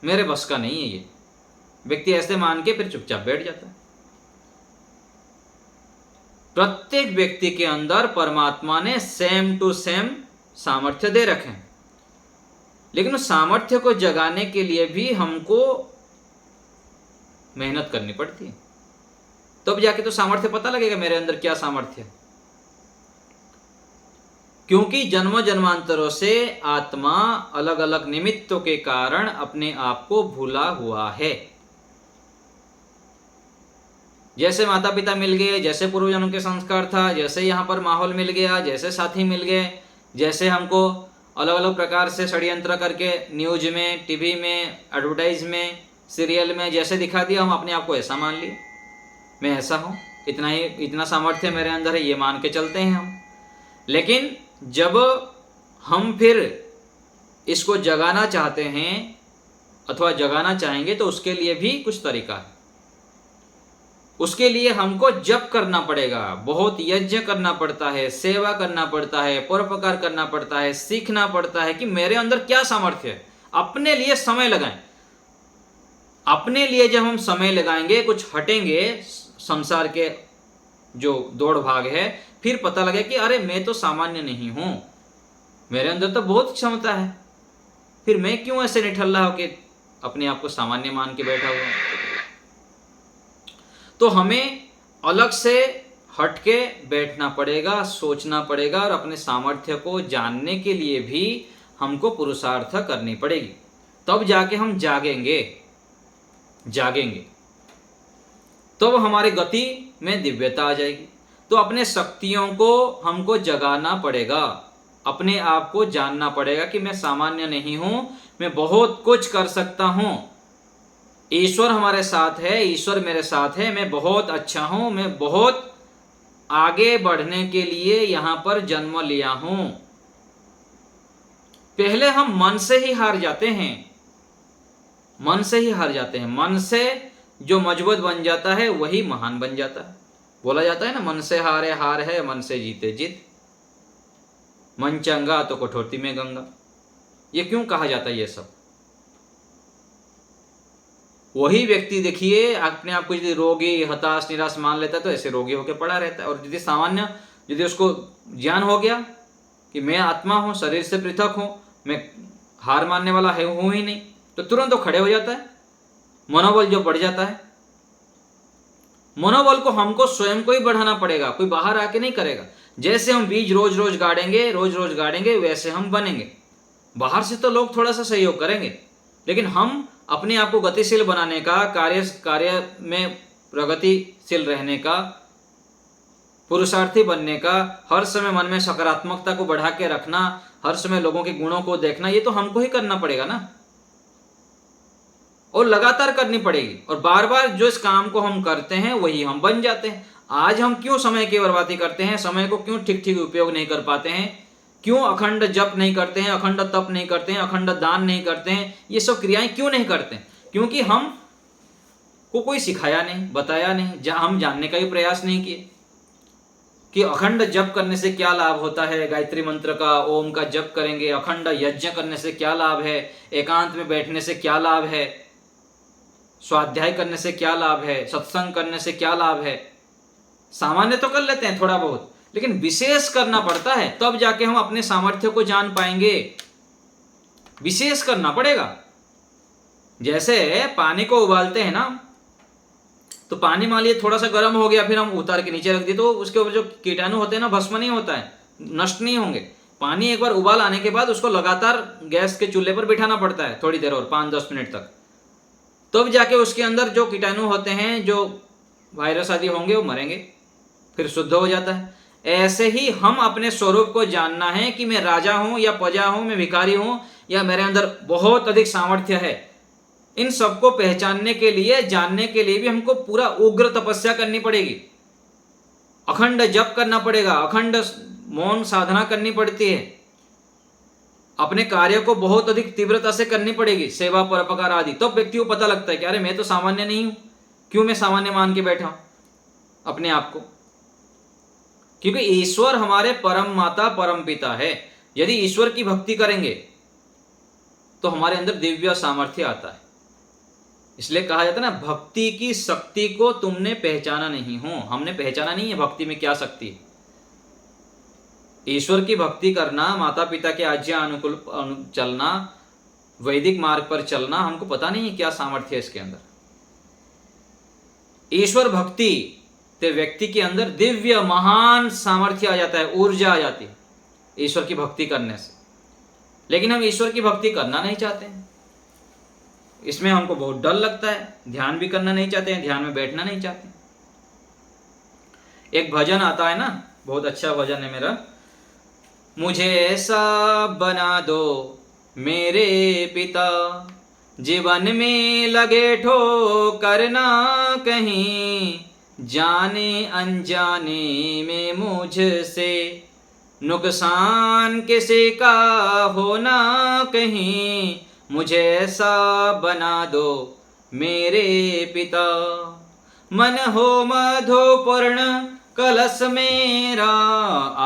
मेरे बस का नहीं है ये। व्यक्ति ऐसे मान के फिर चुपचाप बैठ जाता है। प्रत्येक व्यक्ति के अंदर परमात्मा ने सेम टू सेम सामर्थ्य दे रखे हैं, लेकिन उस सामर्थ्य को जगाने के लिए भी हमको मेहनत करनी पड़ती है। तब जाके तो सामर्थ्य पता लगेगा मेरे अंदर क्या सामर्थ्य है। क्योंकि जन्म जन्मांतरों से आत्मा अलग अलग निमित्तों के कारण अपने आप को भूला हुआ है। जैसे माता पिता मिल गए, जैसे पूर्वजन्म के संस्कार था, जैसे यहाँ पर माहौल मिल गया, जैसे साथी मिल गए, जैसे हमको अलग अलग प्रकार से षड्यंत्र करके न्यूज में, टीवी में, एडवर्टाइज में, सीरियल में जैसे दिखा दिया, हम अपने आप को ऐसा मान लिए, मैं ऐसा हूँ, इतना सामर्थ्य मेरे अंदर है, ये मान के चलते हैं हम। लेकिन जब हम फिर इसको जगाना चाहते हैं अथवा जगाना चाहेंगे तो उसके लिए भी कुछ तरीका है। उसके लिए हमको जप करना पड़ेगा, बहुत यज्ञ करना पड़ता है, सेवा करना पड़ता है, परोपकार करना पड़ता है, सीखना पड़ता है कि मेरे अंदर क्या सामर्थ्य है। अपने लिए समय लगाएं। अपने लिए जब हम समय लगाएंगे, कुछ हटेंगे संसार के जो दौड़ भाग है, फिर पता लगे कि अरे मैं तो सामान्य नहीं हूं, मेरे अंदर तो बहुत क्षमता है, फिर मैं क्यों ऐसे निठल्ला होके अपने आप को सामान्य मान के बैठा हुआ। तो हमें अलग से हटके बैठना पड़ेगा, सोचना पड़ेगा, और अपने सामर्थ्य को जानने के लिए भी हमको पुरुषार्थ करनी पड़ेगी। तब जाके हम जागेंगे। तब हमारी गति में दिव्यता आ जाएगी। तो अपने शक्तियों को हमको जगाना पड़ेगा, अपने आप को जानना पड़ेगा कि मैं सामान्य नहीं हूं, मैं बहुत कुछ कर सकता हूं। ईश्वर हमारे साथ है, ईश्वर मेरे साथ है, मैं बहुत अच्छा हूं, मैं बहुत आगे बढ़ने के लिए यहां पर जन्म लिया हूं। पहले हम मन से ही हार जाते हैं, मन से जो मजबूत बन जाता है वही महान बन जाता है। बोला जाता है ना, मन से हारे हार है, मन से जीते जीत। मन चंगा तो कठौती में गंगा। ये क्यों कहा जाता है ये सब? वही व्यक्ति देखिए अपने आप को यदि रोगी, हताश, निराश मान लेता है तो ऐसे रोगी होकर पड़ा रहता है। और यदि सामान्य, यदि उसको ज्ञान हो गया कि मैं आत्मा हूं, शरीर से पृथक हूं, मैं हार मानने वाला है हूं ही नहीं, तो तुरंत तो खड़े हो जाता है। मनोबल जो बढ़ जाता है। मनोबल को हमको स्वयं को ही बढ़ाना पड़ेगा, कोई बाहर आके नहीं करेगा। जैसे हम बीज रोज रोज गाड़ेंगे वैसे हम बनेंगे। बाहर से तो लोग थोड़ा सा सहयोग करेंगे, लेकिन हम अपने आप को गतिशील बनाने का, कार्य में प्रगतिशील रहने का, पुरुषार्थी बनने का, हर समय मन में सकारात्मकता को बढ़ा के रखना, हर समय लोगों के गुणों को देखना, ये तो हमको ही करना पड़ेगा ना। और लगातार करनी पड़ेगी। और बार बार जो इस काम को हम करते हैं वही हम बन जाते हैं। आज हम क्यों समय की बर्बादी करते हैं, समय को क्यों ठीक ठीक उपयोग नहीं कर पाते हैं, क्यों अखंड जप नहीं करते हैं, अखंड तप नहीं करते हैं, अखंड दान नहीं करते हैं, ये सब क्रियाएं क्यों नहीं करते हैं? क्योंकि हम को कोई सिखाया नहीं, बताया नहीं, हम जानने का भी प्रयास नहीं किए कि अखंड जप करने से क्या लाभ होता है, गायत्री मंत्र का, ओम का जप करेंगे, अखंड यज्ञ करने से क्या लाभ है, एकांत में बैठने से क्या लाभ है, स्वाध्याय करने से क्या लाभ है, सत्संग करने से क्या लाभ है। सामान्य तो कर लेते हैं थोड़ा बहुत, लेकिन विशेष करना पड़ता है, तब जाके हम अपने सामर्थ्य को जान पाएंगे। विशेष करना पड़ेगा। जैसे पानी को उबालते हैं ना, तो पानी मान लीजिए थोड़ा सा गर्म हो गया, फिर हम उतार के नीचे रख दिए, तो उसके ऊपर जो कीटाणु होते हैं ना, भस्म नहीं होता है, नष्ट नहीं होंगे। पानी एक बार उबाल आने के बाद उसको लगातार गैस के चूल्हे पर बिठाना पड़ता है थोड़ी देर और 5-10 मिनट तक, तब जाके उसके अंदर जो कीटाणु होते हैं, जो वायरस आदि होंगे, वो मरेंगे, फिर शुद्ध हो जाता है। ऐसे ही हम अपने स्वरूप को जानना है कि मैं राजा हूं या प्रजा हूं, मैं भिखारी हूं या मेरे अंदर बहुत अधिक सामर्थ्य है। इन सबको पहचानने के लिए, जानने के लिए भी हमको पूरा उग्र तपस्या करनी पड़ेगी, अखंड जप करना पड़ेगा, अखंड मौन साधना करनी पड़ती है, अपने कार्य को बहुत अधिक तीव्रता से करनी पड़ेगी, सेवा परोपकार आदि। तो व्यक्ति को पता लगता है कि अरे मैं तो सामान्य नहीं हूं, क्यों मैं सामान्य मान के बैठा हूं अपने आप को? क्योंकि ईश्वर हमारे परम माता परम पिता है। यदि ईश्वर की भक्ति करेंगे तो हमारे अंदर दिव्य सामर्थ्य आता है। इसलिए कहा जाता है ना, भक्ति की शक्ति को तुमने पहचाना नहीं हो। हमने पहचाना नहीं है भक्ति में क्या शक्ति है। ईश्वर की भक्ति करना, माता पिता के आज्ञा अनुकूल चलना, वैदिक मार्ग पर चलना, हमको पता नहीं है क्या सामर्थ्य है इसके अंदर। ईश्वर भक्ति ते व्यक्ति के अंदर दिव्य महान सामर्थ्य आ जाता है, ऊर्जा आ जाती है ईश्वर की भक्ति करने से। लेकिन हम ईश्वर की भक्ति करना नहीं चाहते हैं, इसमें हमको बहुत डर लगता है, ध्यान भी करना नहीं चाहते हैं, ध्यान में बैठना नहीं चाहते। एक भजन आता है ना, बहुत अच्छा भजन है मेरा, मुझे ऐसा बना दो मेरे पिता, जीवन में लगे ठोकर ना कहीं, जाने अनजाने में मुझसे नुकसान किसी का हो ना कहीं, मुझे ऐसा बना दो मेरे पिता, मन हो मधुपूर्ण कलश मेरा,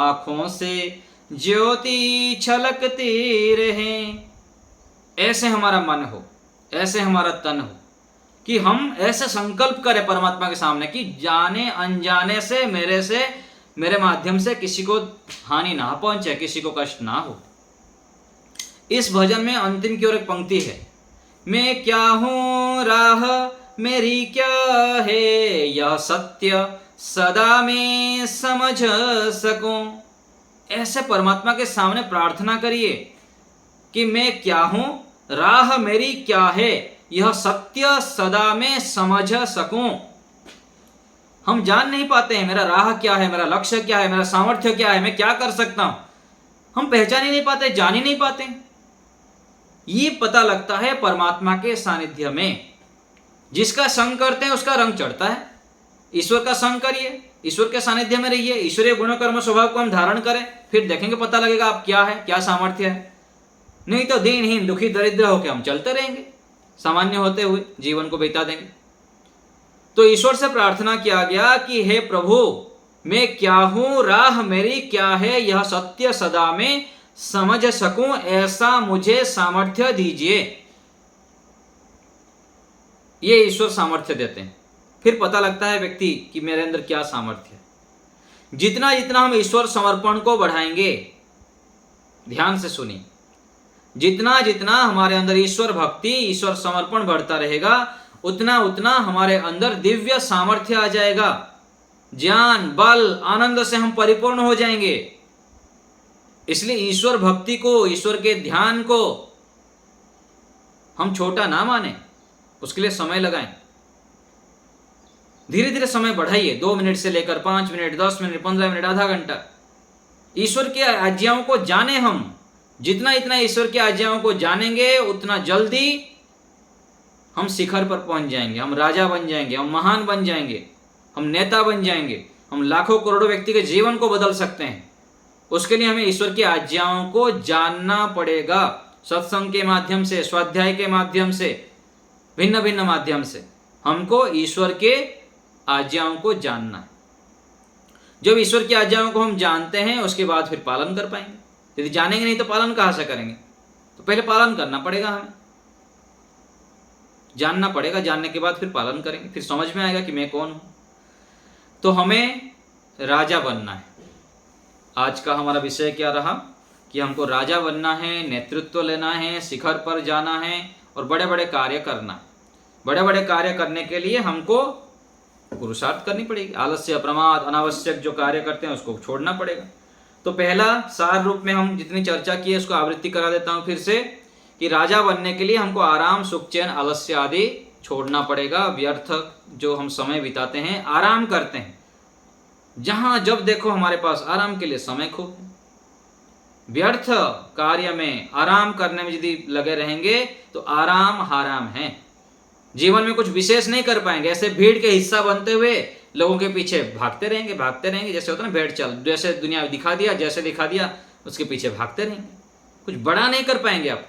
आँखों से ज्योति छलकती रहे। ऐसे हमारा मन हो, ऐसे हमारा तन हो कि हम ऐसे संकल्प करें परमात्मा के सामने कि जाने अनजाने से मेरे माध्यम से किसी को हानि ना पहुंचे, किसी को कष्ट ना हो। इस भजन में अंतिम की ओर एक पंक्ति है, मैं क्या हूं राह मेरी क्या है, यह सत्य सदा मैं समझ सकूं। ऐसे परमात्मा के सामने प्रार्थना करिए कि मैं क्या हूं, राह मेरी क्या है, यह सत्य सदा मैं समझ सकूं। हम जान नहीं पाते हैं मेरा राह क्या है, मेरा लक्ष्य क्या है, मेरा सामर्थ्य क्या है, मैं क्या कर सकता हूं। हम पहचान ही नहीं पाते, जान ही नहीं पाते। ये पता लगता है परमात्मा के सानिध्य में। जिसका संग करते हैं उसका रंग चढ़ता है। ईश्वर का संग करिए, ईश्वर के सानिध्य में रहिए, ईश्वरीय गुण कर्म स्वभाव को हम धारण करें, फिर देखेंगे, पता लगेगा आप क्या है, क्या सामर्थ्य है। नहीं तो दीनहीन दुखी दरिद्र होकर हम चलते रहेंगे, सामान्य होते हुए जीवन को बिता देंगे। तो ईश्वर से प्रार्थना किया गया कि हे प्रभु, मैं क्या हूं, राह मेरी क्या है, यह सत्य सदा में समझ सकूं, ऐसा मुझे सामर्थ्य दीजिए। ये ईश्वर सामर्थ्य देते हैं। फिर पता लगता है व्यक्ति कि मेरे अंदर क्या सामर्थ्य है। जितना जितना हम ईश्वर समर्पण को बढ़ाएंगे, ध्यान से सुनिए, जितना जितना हमारे अंदर ईश्वर भक्ति, ईश्वर समर्पण बढ़ता रहेगा, उतना उतना हमारे अंदर दिव्य सामर्थ्य आ जाएगा। ज्ञान, बल, आनंद से हम परिपूर्ण हो जाएंगे। इसलिए ईश्वर भक्ति को, ईश्वर के ध्यान को हम छोटा ना माने, उसके लिए समय लगाएं। धीरे धीरे समय बढ़ाइए, 2 मिनट से लेकर 5 मिनट, 10 मिनट, 15 मिनट, आधा घंटा। ईश्वर की आज्ञाओं को जाने हम। जितना इतना ईश्वर की आज्ञाओं को जानेंगे, उतना जल्दी हम शिखर पर पहुंच जाएंगे, हम राजा बन जाएंगे, हम महान बन जाएंगे, हम नेता बन जाएंगे, हम लाखों करोड़ों व्यक्ति के जीवन को बदल सकते हैं। उसके लिए हमें ईश्वर की आज्ञाओं को जानना पड़ेगा, सत्संग के माध्यम से, स्वाध्याय के माध्यम से, भिन्न भिन्न माध्यम से हमको ईश्वर के आज्ञाओं को जानना है। जब ईश्वर की आज्ञाओं को हम जानते हैं उसके बाद फिर पालन कर पाएंगे। यदि जानेंगे नहीं तो पालन कहाँ से करेंगे? तो पहले पालन करना पड़ेगा, हमें जानना पड़ेगा, जानने के बाद फिर पालन करेंगे, फिर समझ में आएगा कि मैं कौन हूं। तो हमें राजा बनना है। आज का हमारा विषय क्या रहा कि हमको राजा बनना है, नेतृत्व लेना है, शिखर पर जाना है और बड़े बड़े कार्य करना है। बड़े बड़े कार्य करने के लिए हमको पुरुषार्थ करनी पड़ेगी। आलस्य, प्रमाद, अनावश्यक जो कार्य करते हैं उसको छोड़ना पड़ेगा। तो पहला सार रूप में हम जितनी चर्चा की है उसको आवृत्ति करा देता हूं फिर से, कि राजा बनने के लिए हमको आराम, सुख, चैन, आलस्य आदि छोड़ना पड़ेगा। व्यर्थ जो हम समय बिताते हैं, आराम करते हैं, जहां जब देखो हमारे पास आराम के लिए समय खूब है। व्यर्थ कार्य में, आराम करने में यदि लगे रहेंगे तो आराम हराम है। जीवन में कुछ विशेष नहीं कर पाएंगे। ऐसे भीड़ के हिस्सा बनते हुए लोगों के पीछे भागते रहेंगे, जैसे होता है ना भेड़ चाल, जैसे दुनिया दिखा दिया, जैसे दिखा दिया उसके पीछे भागते रहेंगे। कुछ बड़ा नहीं कर पाएंगे आप,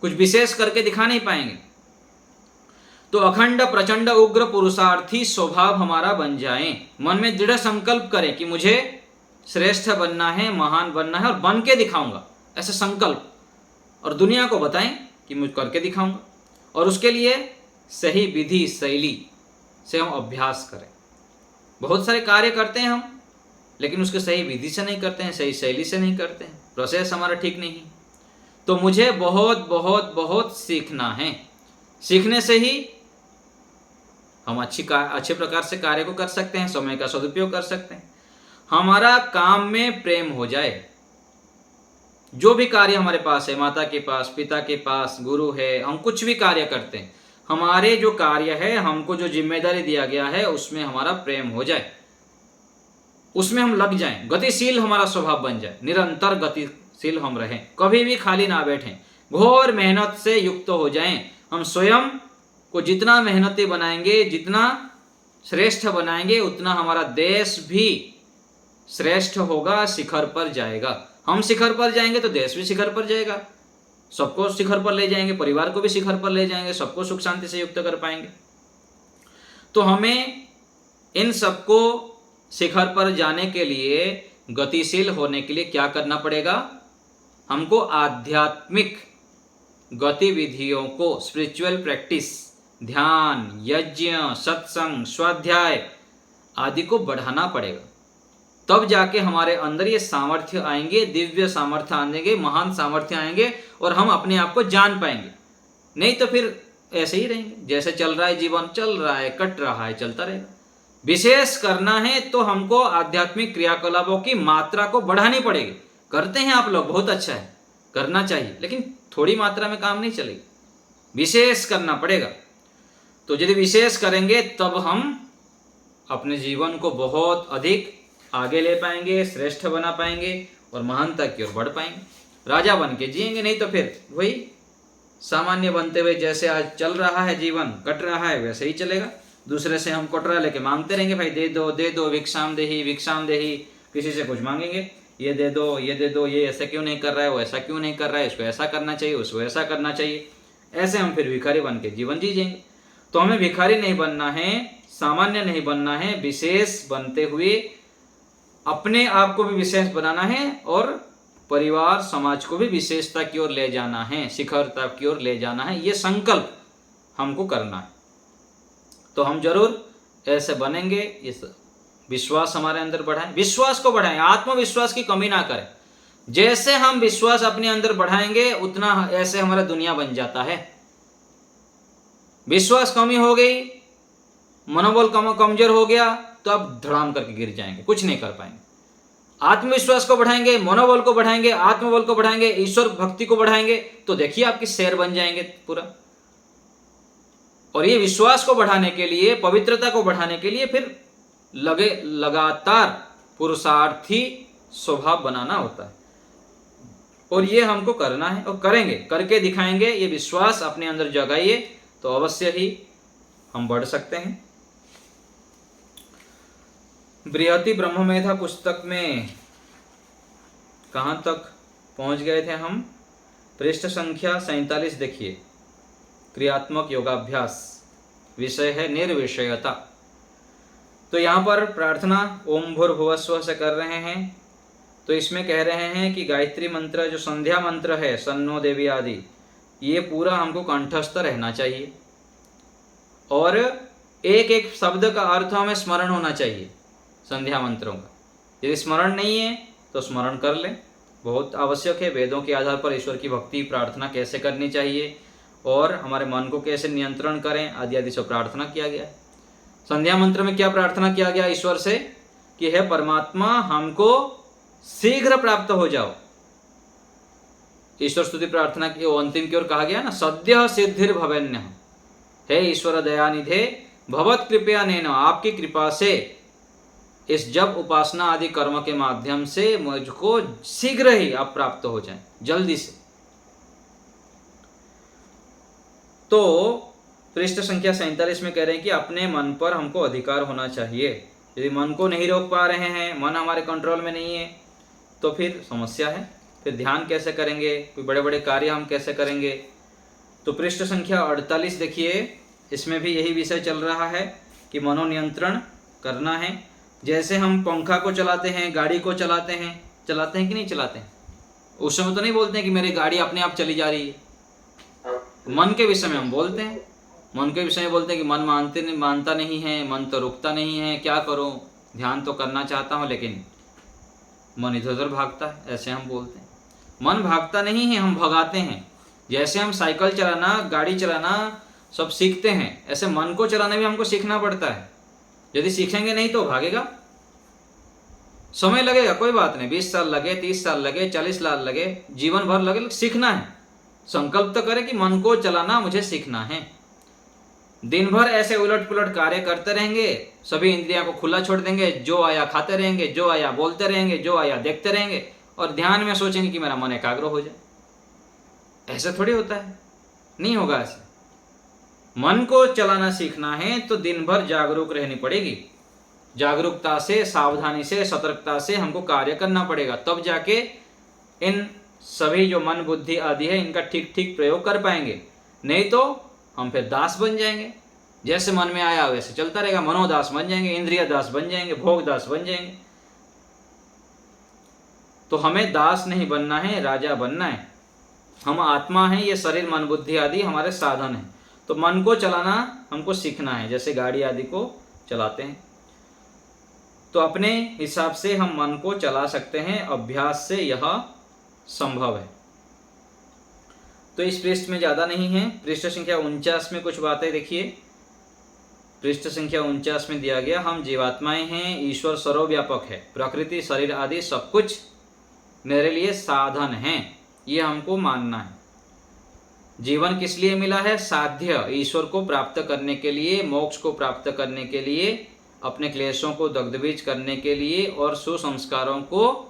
कुछ विशेष करके दिखा नहीं पाएंगे। तो अखंड, प्रचंड, उग्र, पुरुषार्थी स्वभाव हमारा बन जाए। मन में दृढ़ संकल्प करें कि मुझे श्रेष्ठ बनना है, महान बनना है और बन के दिखाऊंगा, ऐसे संकल्प, और दुनिया को बताएं कि मुझे करके दिखाऊंगा। और उसके लिए सही विधि शैली से हम अभ्यास करें। बहुत सारे कार्य करते हैं हम, लेकिन उसके सही विधि से नहीं करते हैं, सही शैली से नहीं करते हैं, प्रोसेस हमारा ठीक नहीं है। तो मुझे बहुत बहुत बहुत सीखना है। सीखने से ही हम अच्छे प्रकार से कार्य को कर सकते हैं, समय का सदुपयोग कर सकते हैं, हमारा काम में प्रेम हो जाए। जो भी कार्य हमारे पास है, माता के पास, पिता के पास, गुरु है, हम कुछ भी कार्य करते हैं, हमारे जो कार्य है, हमको जो जिम्मेदारी दिया गया है उसमें हमारा प्रेम हो जाए, उसमें हम लग जाएं, गतिशील हमारा स्वभाव बन जाए, निरंतर गतिशील हम रहें, कभी भी खाली ना बैठें, घोर मेहनत से युक्त हो जाएं। हम स्वयं को जितना मेहनती बनाएंगे, जितना श्रेष्ठ बनाएंगे, उतना हमारा देश भी श्रेष्ठ होगा, शिखर पर जाएगा। हम शिखर पर जाएंगे तो देश भी शिखर पर जाएगा, सबको शिखर पर ले जाएंगे, परिवार को भी शिखर पर ले जाएंगे, सबको सुख शांति से युक्त कर पाएंगे। तो हमें इन सबको शिखर पर जाने के लिए, गतिशील होने के लिए क्या करना पड़ेगा? हमको आध्यात्मिक गतिविधियों को, स्पिरिचुअल प्रैक्टिस, ध्यान, यज्ञ, सत्संग, स्वाध्याय आदि को बढ़ाना पड़ेगा। तब जाके हमारे अंदर ये सामर्थ्य आएंगे, दिव्य सामर्थ्य आएंगे, महान सामर्थ्य आएंगे और हम अपने आप को जान पाएंगे। नहीं तो फिर ऐसे ही रहेंगे, जैसे चल रहा है जीवन, चल रहा है, कट रहा है, चलता रहेगा। विशेष करना है तो हमको आध्यात्मिक क्रियाकलापों की मात्रा को बढ़ानी पड़ेगी। करते हैं आप लोग, बहुत अच्छा है, करना चाहिए, लेकिन थोड़ी मात्रा में काम नहीं चलेगी, विशेष करना पड़ेगा। तो यदि विशेष करेंगे तब हम अपने जीवन को बहुत अधिक आगे ले पाएंगे, श्रेष्ठ बना पाएंगे और महानता की ओर बढ़ पाएंगे, राजा बन के जिएंगे। नहीं तो फिर वही सामान्य बनते हुए, जैसे आज चल रहा है जीवन, कट रहा है, वैसे ही चलेगा। दूसरे से हम कटोरा लेके मांगते रहेंगे, भाई दे दो दे दो, भिक्षाम देही भिक्षाम देही, किसी से कुछ मांगेंगे, ये दे दो ये दे दो, ये ऐसा क्यों नहीं कर रहा है, वो ऐसा क्यों नहीं कर रहा है, इसको ऐसा करना चाहिए, उसको ऐसा करना चाहिए। ऐसे हम फिर भिखारी बन के जीवन जीजेंगे। तो हमें भिखारी नहीं बनना है, सामान्य नहीं बनना है, विशेष बनते हुए अपने आप को भी विशेष बनाना है और परिवार, समाज को भी विशेषता की ओर ले जाना है, शिखरता की ओर ले जाना है। ये संकल्प हमको करना है। तो हम जरूर ऐसे बनेंगे। इस विश्वास हमारे अंदर बढ़ाएं, विश्वास को बढ़ाएं, आत्मविश्वास की कमी ना करें। जैसे हम विश्वास अपने अंदर बढ़ाएंगे उतना ऐसे हमारा दुनिया बन जाता है। विश्वास कमी हो गई, मनोबल कमजोर हो गया तो आप धड़ाम करके गिर जाएंगे, कुछ नहीं कर पाएंगे। आत्मविश्वास को बढ़ाएंगे, मनोबल को बढ़ाएंगे, आत्मबल को बढ़ाएंगे, ईश्वर भक्ति को बढ़ाएंगे तो देखिए आपकी शेर बन जाएंगे पूरा। और ये विश्वास को बढ़ाने के लिए, पवित्रता को बढ़ाने के लिए फिर लगातार पुरुषार्थी स्वभाव बनाना होता है। और ये हमको करना है और करेंगे, करके दिखाएंगे। ये विश्वास अपने अंदर जगाइए, तो अवश्य ही हम बढ़ सकते हैं। बृहति ब्रह्ममेधा पुस्तक में कहाँ तक पहुँच गए थे हम? पृष्ठ संख्या 47 देखिए। क्रियात्मक योगाभ्यास, विषय है निर्विषयता। तो यहाँ पर प्रार्थना ओम भूर्भुवस्व से कर रहे हैं। तो इसमें कह रहे हैं कि गायत्री मंत्र जो संध्या मंत्र है, सन्नो देवी आदि, ये पूरा हमको कंठस्थ रहना चाहिए और एक एक शब्द का अर्थ हमें स्मरण होना चाहिए संध्या मंत्रों का। यदि स्मरण नहीं है तो स्मरण कर लें, बहुत आवश्यक है। वेदों के आधार पर ईश्वर की भक्ति प्रार्थना कैसे करनी चाहिए और हमारे मन को कैसे नियंत्रण करें आदि आदि सब प्रार्थना किया गया है। संध्या मंत्र में क्या प्रार्थना किया गया ईश्वर से कि हे परमात्मा, हमको शीघ्र प्राप्त हो जाओ। ईश्वर स्तुति प्रार्थना की अंतिम की ओर कहा गया ना, सद्य सिद्धिर भवेन्य। हे ईश्वर दयानिधे भवत कृपया नैन, आपकी कृपा से इस जप उपासना आदि कर्म के माध्यम से मुझको शीघ्र ही आप प्राप्त हो जाएं, जल्दी से। तो पृष्ठ संख्या 47 में कह रहे हैं कि अपने मन पर हमको अधिकार होना चाहिए। यदि मन को नहीं रोक पा रहे हैं, मन हमारे कंट्रोल में नहीं है, तो फिर समस्या है। फिर ध्यान कैसे करेंगे, कोई बड़े बड़े कार्य हम कैसे करेंगे? तो पृष्ठ संख्या 48 देखिए, इसमें भी यही विषय चल रहा है कि मनोनियंत्रण करना है। जैसे हम पंखा को चलाते हैं, गाड़ी को चलाते हैं कि नहीं चलाते हैं? उस समय तो नहीं बोलते हैं कि मेरी गाड़ी अपने आप चली जा रही है। मन के विषय में हम बोलते हैं, मन के विषय में बोलते हैं कि मन मानता नहीं है, मन तो रुकता नहीं है, क्या करूं? ध्यान तो करना चाहता हूं लेकिन मन इधर उधर भागता है, ऐसे हम बोलते हैं। मन भागता नहीं है, हम भगाते हैं। जैसे हम साइकिल चलाना, गाड़ी चलाना सब सीखते हैं, ऐसे मन को चलाना भी हमको सीखना पड़ता है। यदि सीखेंगे नहीं तो भागेगा। समय लगेगा, कोई बात नहीं, 20 साल लगे, 30 साल लगे, 40 साल लगे, जीवन भर लगे, सीखना है। संकल्प तो करें कि मन को चलाना मुझे सीखना है। दिन भर ऐसे उलट पुलट कार्य करते रहेंगे, सभी इंद्रियों को खुला छोड़ देंगे, जो आया खाते रहेंगे, जो आया बोलते रहेंगे, जो आया देखते रहेंगे और ध्यान में सोचेंगे कि मेरा मन एकाग्र हो जाए। ऐसा थोड़ी होता है, नहीं होगा ऐसे। मन को चलाना सीखना है तो दिन भर जागरूक रहनी पड़ेगी। जागरूकता से, सावधानी से, सतर्कता से हमको कार्य करना पड़ेगा, तब जाके इन सभी जो मन बुद्धि आदि है इनका ठीक ठीक प्रयोग कर पाएंगे। नहीं तो हम फिर दास बन जाएंगे, जैसे मन में आया वैसे चलता रहेगा। मनोदास बन जाएंगे, इंद्रिय दास बन जाएंगे, भोग दास बन जाएंगे। तो हमें दास नहीं बनना है, राजा बनना है। हम आत्मा हैं, ये शरीर मन बुद्धि आदि हमारे साधन हैं। तो मन को चलाना हमको सीखना है, जैसे गाड़ी आदि को चलाते हैं। तो अपने हिसाब से हम मन को चला सकते हैं, अभ्यास से यह संभव है। तो इस पृष्ठ में ज़्यादा नहीं है। पृष्ठ संख्या 49 में कुछ बातें देखिए। पृष्ठ संख्या 49 में दिया गया, हम जीवात्माएं हैं, ईश्वर सर्वव्यापक है, प्रकृति शरीर आदि सब कुछ मेरे लिए साधन हैं, ये हमको मानना है। जीवन किस लिए मिला है? साध्य, ईश्वर को प्राप्त करने के लिए, मोक्ष को प्राप्त करने के लिए, अपने क्लेशों को दग्धबीज करने के लिए और सुसंस्कारों को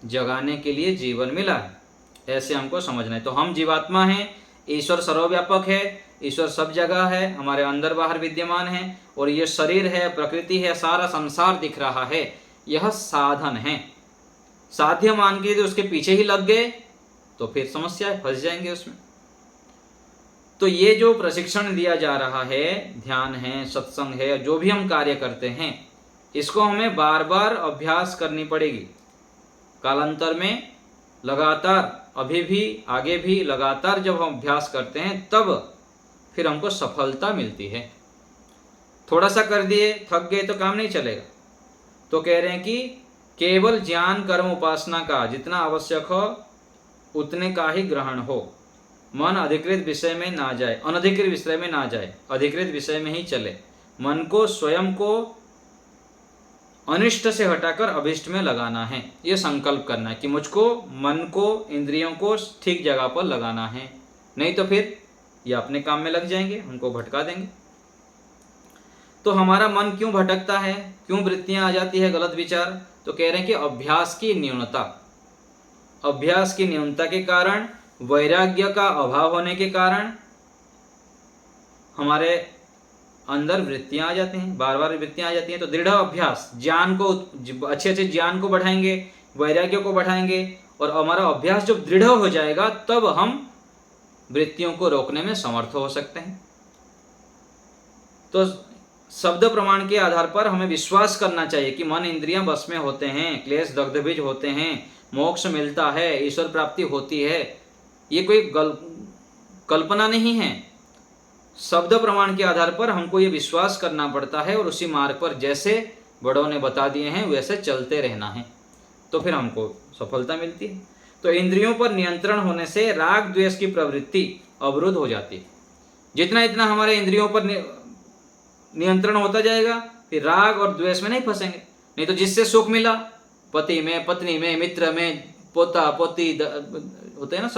जगाने के लिए जीवन मिला है, ऐसे हमको समझना है। तो हम जीवात्मा हैं, ईश्वर सर्वव्यापक है, ईश्वर सब जगह है, हमारे अंदर बाहर विद्यमान है, और ये शरीर है, प्रकृति है, सारा संसार दिख रहा है, यह साधन है। साध्य मान के यदि उसके पीछे ही लग गए तो फिर समस्या है, फंस जाएंगे उसमें। तो ये जो प्रशिक्षण दिया जा रहा है, ध्यान है, सत्संग है, जो भी हम कार्य करते हैं, इसको हमें बार बार अभ्यास करनी पड़ेगी। कालांतर में लगातार, अभी भी आगे भी लगातार जब हम अभ्यास करते हैं तब फिर हमको सफलता मिलती है। थोड़ा सा कर दिए, थक गए तो काम नहीं चलेगा। तो कह रहे हैं कि केवल ज्ञान कर्म उपासना का जितना आवश्यक हो उतने का ही ग्रहण हो। मन अधिकृत विषय में ना जाए, अनधिकृत विषय में ना जाए, अधिकृत विषय में ही चले। मन को स्वयं को अनिष्ट से हटाकर अभिष्ट में लगाना है, ये संकल्प करना है कि मुझको मन को, इंद्रियों को ठीक जगह पर लगाना है। नहीं तो फिर ये अपने काम में लग जाएंगे, हमको भटका देंगे। तो हमारा मन क्यों भटकता है, क्यों वृत्तियां आ जाती है, गलत विचार? तो कह रहे हैं कि अभ्यास की न्यूनता, अभ्यास की न्यूनता के कारण, वैराग्य का अभाव होने के कारण हमारे अंदर वृत्तियां आ जाती हैं, बार बार वृत्तियां आ जाती हैं। तो दृढ़ अभ्यास, ज्ञान को, अच्छे अच्छे ज्ञान को बढ़ाएंगे, वैराग्य को बढ़ाएंगे, और हमारा अभ्यास जब दृढ़ हो जाएगा तब हम वृत्तियों को रोकने में समर्थ हो सकते हैं। तो शब्द प्रमाण के आधार पर हमें विश्वास करना चाहिए कि मन इंद्रियां बस में होते हैं, क्लेश दग्धबीज होते हैं, मोक्ष मिलता है, ईश्वर प्राप्ति होती है। ये कोई कल्पना नहीं है। शब्द प्रमाण के आधार पर हमको ये विश्वास करना पड़ता है और उसी मार्ग पर जैसे बड़ों ने बता दिए हैं वैसे चलते रहना है, तो फिर हमको सफलता मिलती है। तो इंद्रियों पर नियंत्रण होने से राग द्वेष की प्रवृत्ति अवरुद्ध हो जाती है। जितना जितना हमारे इंद्रियों पर नियंत्रण होता जाएगा, फिर राग और द्वेष में नहीं फंसेंगे। नहीं तो जिससे सुख मिला, पति में, पत्नी में, मित्र में, पोता पोती होते हैं ना,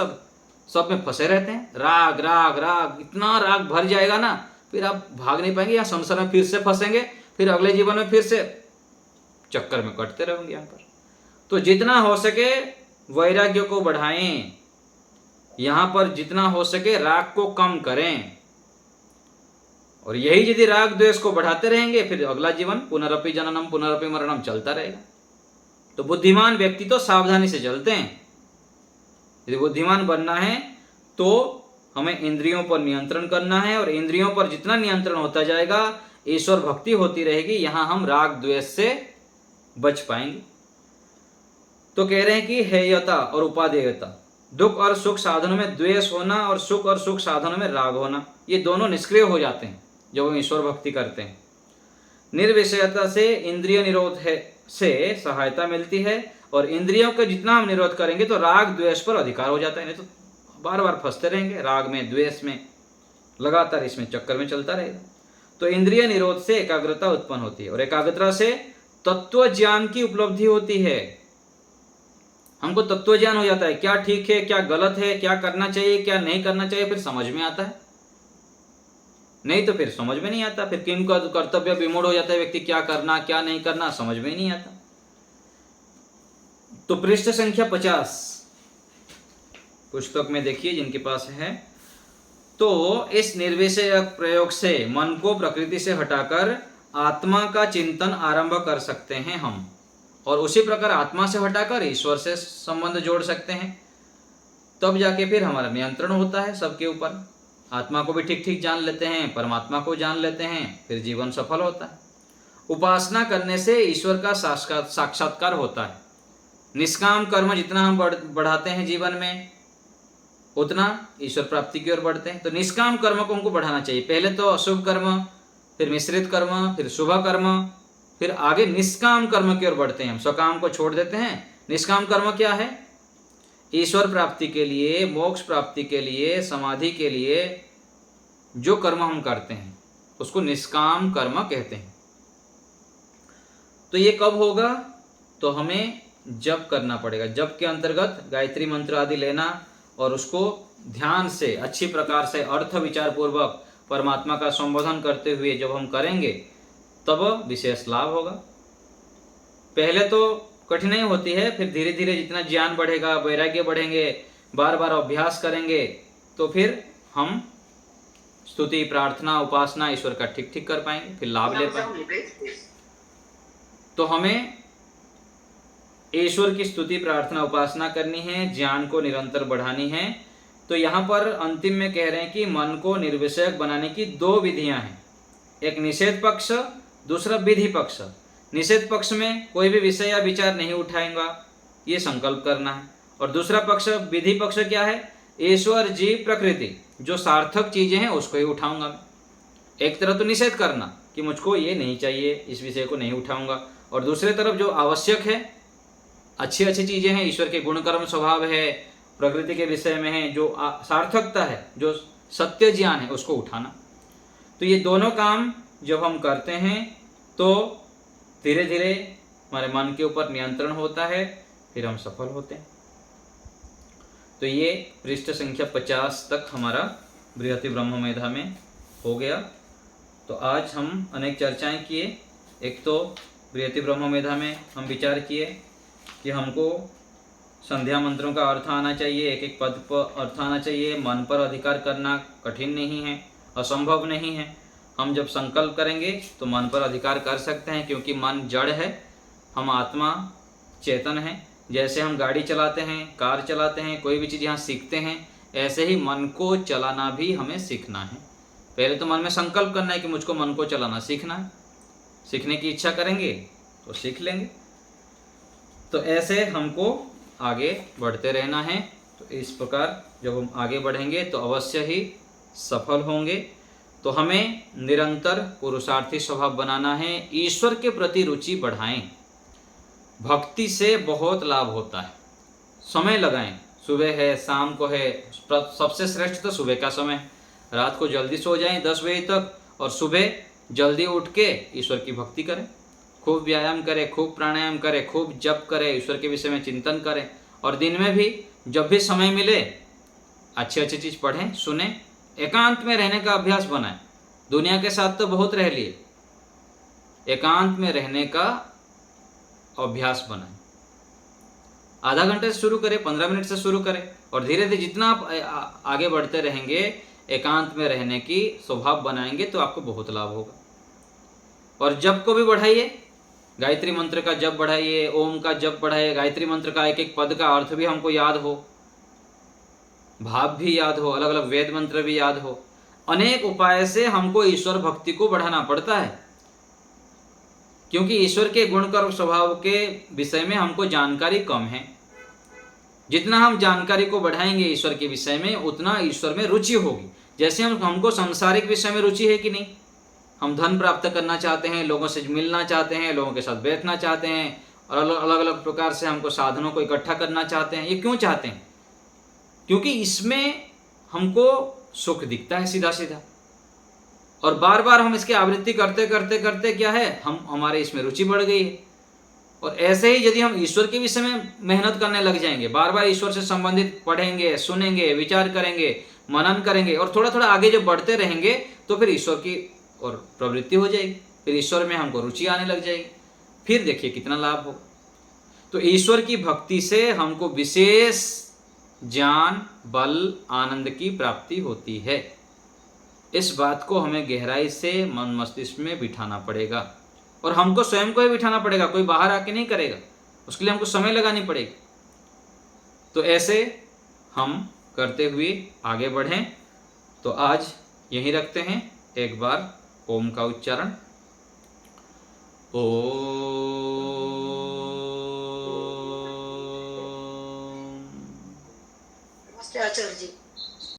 सब में फंसे रहते हैं। राग राग राग, इतना राग भर जाएगा ना, फिर आप भाग नहीं पाएंगे, या संसार में फिर से फंसेंगे, फिर अगले जीवन में फिर से चक्कर में कटते रहेंगे यहाँ पर। तो जितना हो सके वैराग्य को बढ़ाएं, यहाँ पर जितना हो सके राग को कम करें, और यही यदि राग द्वेष को बढ़ाते रहेंगे फिर अगला जीवन पुनरपि जननम पुनरपि मरणम चलता रहेगा। तो बुद्धिमान व्यक्ति तो सावधानी से चलते हैं। यदि बुद्धिमान बनना है तो हमें इंद्रियों पर नियंत्रण करना है, और इंद्रियों पर जितना नियंत्रण होता जाएगा, ईश्वर भक्ति होती रहेगी, यहाँ हम राग द्वेष से बच पाएंगे। तो कह रहे हैं कि हेयता और उपादेयता, दुख और सुख साधनों में द्वेष होना और सुख और सुख साधनों में राग होना, ये दोनों निष्क्रिय हो जाते हैं जब हम ईश्वर भक्ति करते हैं। निर्विषयता से इंद्रिय निरोध से सहायता मिलती है, और इंद्रियों का जितना हम निरोध करेंगे तो राग द्वेष पर अधिकार हो जाता है। नहीं तो बार बार फंसते रहेंगे राग में, द्वेष में, लगातार इसमें चक्कर में चलता रहेगा। तो इंद्रिय निरोध से एकाग्रता उत्पन्न होती है, और एकाग्रता से तत्व ज्ञान की उपलब्धि होती है। हमको तत्व ज्ञान हो जाता है, क्या ठीक है, क्या गलत है, क्या करना चाहिए, क्या नहीं करना चाहिए, फिर समझ में आता है। नहीं तो फिर समझ में नहीं आता, फिर किन का कर्तव्य विमूढ़ हो जाता है व्यक्ति, क्या करना क्या नहीं करना समझ में नहीं आता। तो पृष्ठ संख्या 50 पुस्तक में देखिए जिनके पास है। तो इस निर्विषय प्रयोग से मन को प्रकृति से हटाकर आत्मा का चिंतन आरंभ कर सकते हैं हम, और उसी प्रकार आत्मा से हटाकर ईश्वर से संबंध जोड़ सकते हैं। तब जाके फिर हमारा नियंत्रण होता है सबके ऊपर। आत्मा को भी ठीक ठीक जान लेते हैं, परमात्मा को जान लेते हैं, फिर जीवन सफल होता है। उपासना करने से ईश्वर का साक्षात्कार होता है। निष्काम कर्म जितना हम बढ़ाते हैं जीवन में, उतना ईश्वर प्राप्ति की ओर बढ़ते हैं। तो निष्काम कर्म को हमको बढ़ाना चाहिए। पहले तो अशुभ कर्म, फिर मिश्रित कर्म, फिर शुभ कर्म, फिर आगे निष्काम कर्म की ओर बढ़ते हैं। हम स्वकाम को छोड़ देते हैं। निष्काम कर्म क्या है? ईश्वर प्राप्ति के लिए, मोक्ष प्राप्ति के लिए, समाधि के लिए जो कर्म हम करते हैं उसको निष्काम कर्म कहते हैं। तो ये कब होगा? तो हमें जप करना पड़ेगा। जप के अंतर्गत गायत्री मंत्र आदि लेना और उसको ध्यान से अच्छी प्रकार से अर्थ विचार पूर्वक परमात्मा का संबोधन करते हुए जब हम करेंगे तब विशेष लाभ होगा। पहले तो कठिनाई होती है, फिर धीरे धीरे जितना ज्ञान बढ़ेगा, वैराग्य बढ़ेंगे, बार बार अभ्यास करेंगे तो फिर हम स्तुति, प्रार्थना, उपासना ईश्वर का ठीक ठीक कर पाएंगे, फिर लाभ ले पाएंगे। तो हमें ईश्वर की स्तुति, प्रार्थना, उपासना करनी है, ज्ञान को निरंतर बढ़ानी है। तो यहाँ पर अंतिम में कह रहे हैं कि मन को निर्विषयक बनाने की दो विधियां हैं। एक निषेध पक्ष, दूसरा विधि पक्ष। निषेध पक्ष में कोई भी विषय या विचार नहीं उठाएंगा, ये संकल्प करना है। और दूसरा पक्ष विधि पक्ष क्या है? ईश्वर, जीव, प्रकृति, जो सार्थक चीजें हैं उसको ही उठाऊंगा मैं। एक तरफ तो निषेध करना कि मुझको ये नहीं चाहिए, इस विषय को नहीं उठाऊंगा, और दूसरे तरफ जो आवश्यक है, अच्छी अच्छी चीजें हैं, ईश्वर के गुण कर्म स्वभाव है, प्रकृति के विषय में है, जो सार्थकता है, जो सत्य ज्ञान है, उसको उठाना। तो ये दोनों काम जब हम करते हैं तो धीरे धीरे हमारे मन के ऊपर नियंत्रण होता है, फिर हम सफल होते हैं। तो ये पृष्ठ संख्या 50 तक हमारा बृहति ब्रह्ममेधा में हो गया। तो आज हम अनेक चर्चाएं किए। एक तो बृहति ब्रह्ममेधा में हम विचार किए कि हमको संध्या मंत्रों का अर्थ आना चाहिए, एक एक पद पर अर्थ आना चाहिए। मन पर अधिकार करना कठिन नहीं है, असंभव नहीं है। हम जब संकल्प करेंगे तो मन पर अधिकार कर सकते हैं, क्योंकि मन जड़ है, हम आत्मा चेतन है। जैसे हम गाड़ी चलाते हैं, कार चलाते हैं, कोई भी चीज़ यहाँ सीखते हैं, ऐसे ही मन को चलाना भी हमें सीखना है। पहले तो मन में संकल्प करना है कि मुझको मन को चलाना सीखना है। सीखने की इच्छा करेंगे तो सीख लेंगे। तो ऐसे हमको आगे बढ़ते रहना है। तो इस प्रकार जब हम आगे बढ़ेंगे तो अवश्य ही सफल होंगे। तो हमें निरंतर पुरुषार्थी स्वभाव बनाना है, ईश्वर के प्रति रुचि बढ़ाएं। भक्ति से बहुत लाभ होता है। समय लगाएं, सुबह है, शाम को है, सबसे श्रेष्ठ तो सुबह का समय। रात को जल्दी सो जाएं 10 बजे तक, और सुबह जल्दी उठ के ईश्वर की भक्ति करें। खूब व्यायाम करें, खूब प्राणायाम करें, खूब जप करें, ईश्वर के विषय में चिंतन करें। और दिन में भी जब भी समय मिले अच्छी अच्छी चीज़ पढ़ें, सुनें। एकांत में रहने का अभ्यास बनाएं। दुनिया के साथ तो बहुत रह लिए, एकांत में रहने का अभ्यास बनाएं। आधा घंटे से शुरू करें, 15 मिनट से शुरू करें, और धीरे धीरे जितना आप आगे बढ़ते रहेंगे, एकांत में रहने की स्वभाव बनाएंगे तो आपको बहुत लाभ होगा। और जप को भी बढ़ाइए, गायत्री मंत्र का जप बढ़ाइए, ओम का जप बढ़ाइए। गायत्री मंत्र का एक एक पद का अर्थ भी हमको याद हो, भाव भी याद हो, अलग अलग वेद मंत्र भी याद हो। अनेक उपाय से हमको ईश्वर भक्ति को बढ़ाना पड़ता है, क्योंकि ईश्वर के गुणकर स्वभाव के विषय में हमको जानकारी कम है। जितना हम जानकारी को बढ़ाएंगे ईश्वर के विषय में, उतना ईश्वर में रुचि होगी। जैसे हमको सांसारिक विषय में रुचि है कि नहीं, हम धन प्राप्त करना चाहते हैं, लोगों से मिलना चाहते हैं, लोगों के साथ बैठना चाहते हैं, और अलग अलग प्रकार से हमको साधनों को इकट्ठा करना चाहते हैं। ये क्यों चाहते हैं? क्योंकि इसमें हमको सुख दिखता है सीधा सीधा, और बार बार हम इसकी आवृत्ति करते करते करते क्या है, हमारे इसमें रुचि बढ़ गई है। और ऐसे ही यदि हम ईश्वर के विषय में मेहनत करने लग जाएंगे, बार बार ईश्वर से संबंधित पढ़ेंगे, सुनेंगे, विचार करेंगे, मनन करेंगे, और थोड़ा थोड़ा आगे जब बढ़ते रहेंगे तो फिर ईश्वर की और प्रवृत्ति हो जाएगी, फिर ईश्वर में हमको रुचि आने लग जाएगी। फिर देखिए कितना लाभ हो। तो ईश्वर की भक्ति से हमको विशेष ज्ञान, बल, आनंद की प्राप्ति होती है। इस बात को हमें गहराई से मन मस्तिष्क में बिठाना पड़ेगा, और हमको स्वयं को ही बिठाना पड़ेगा, कोई बाहर आके नहीं करेगा। उसके लिए हमको समय लगानी पड़ेगी। तो ऐसे हम करते हुए आगे बढ़ें। तो आज यहीं रखते हैं। एक बार ओम का उच्चारण। ओम। नमस्ते आचार्य जी।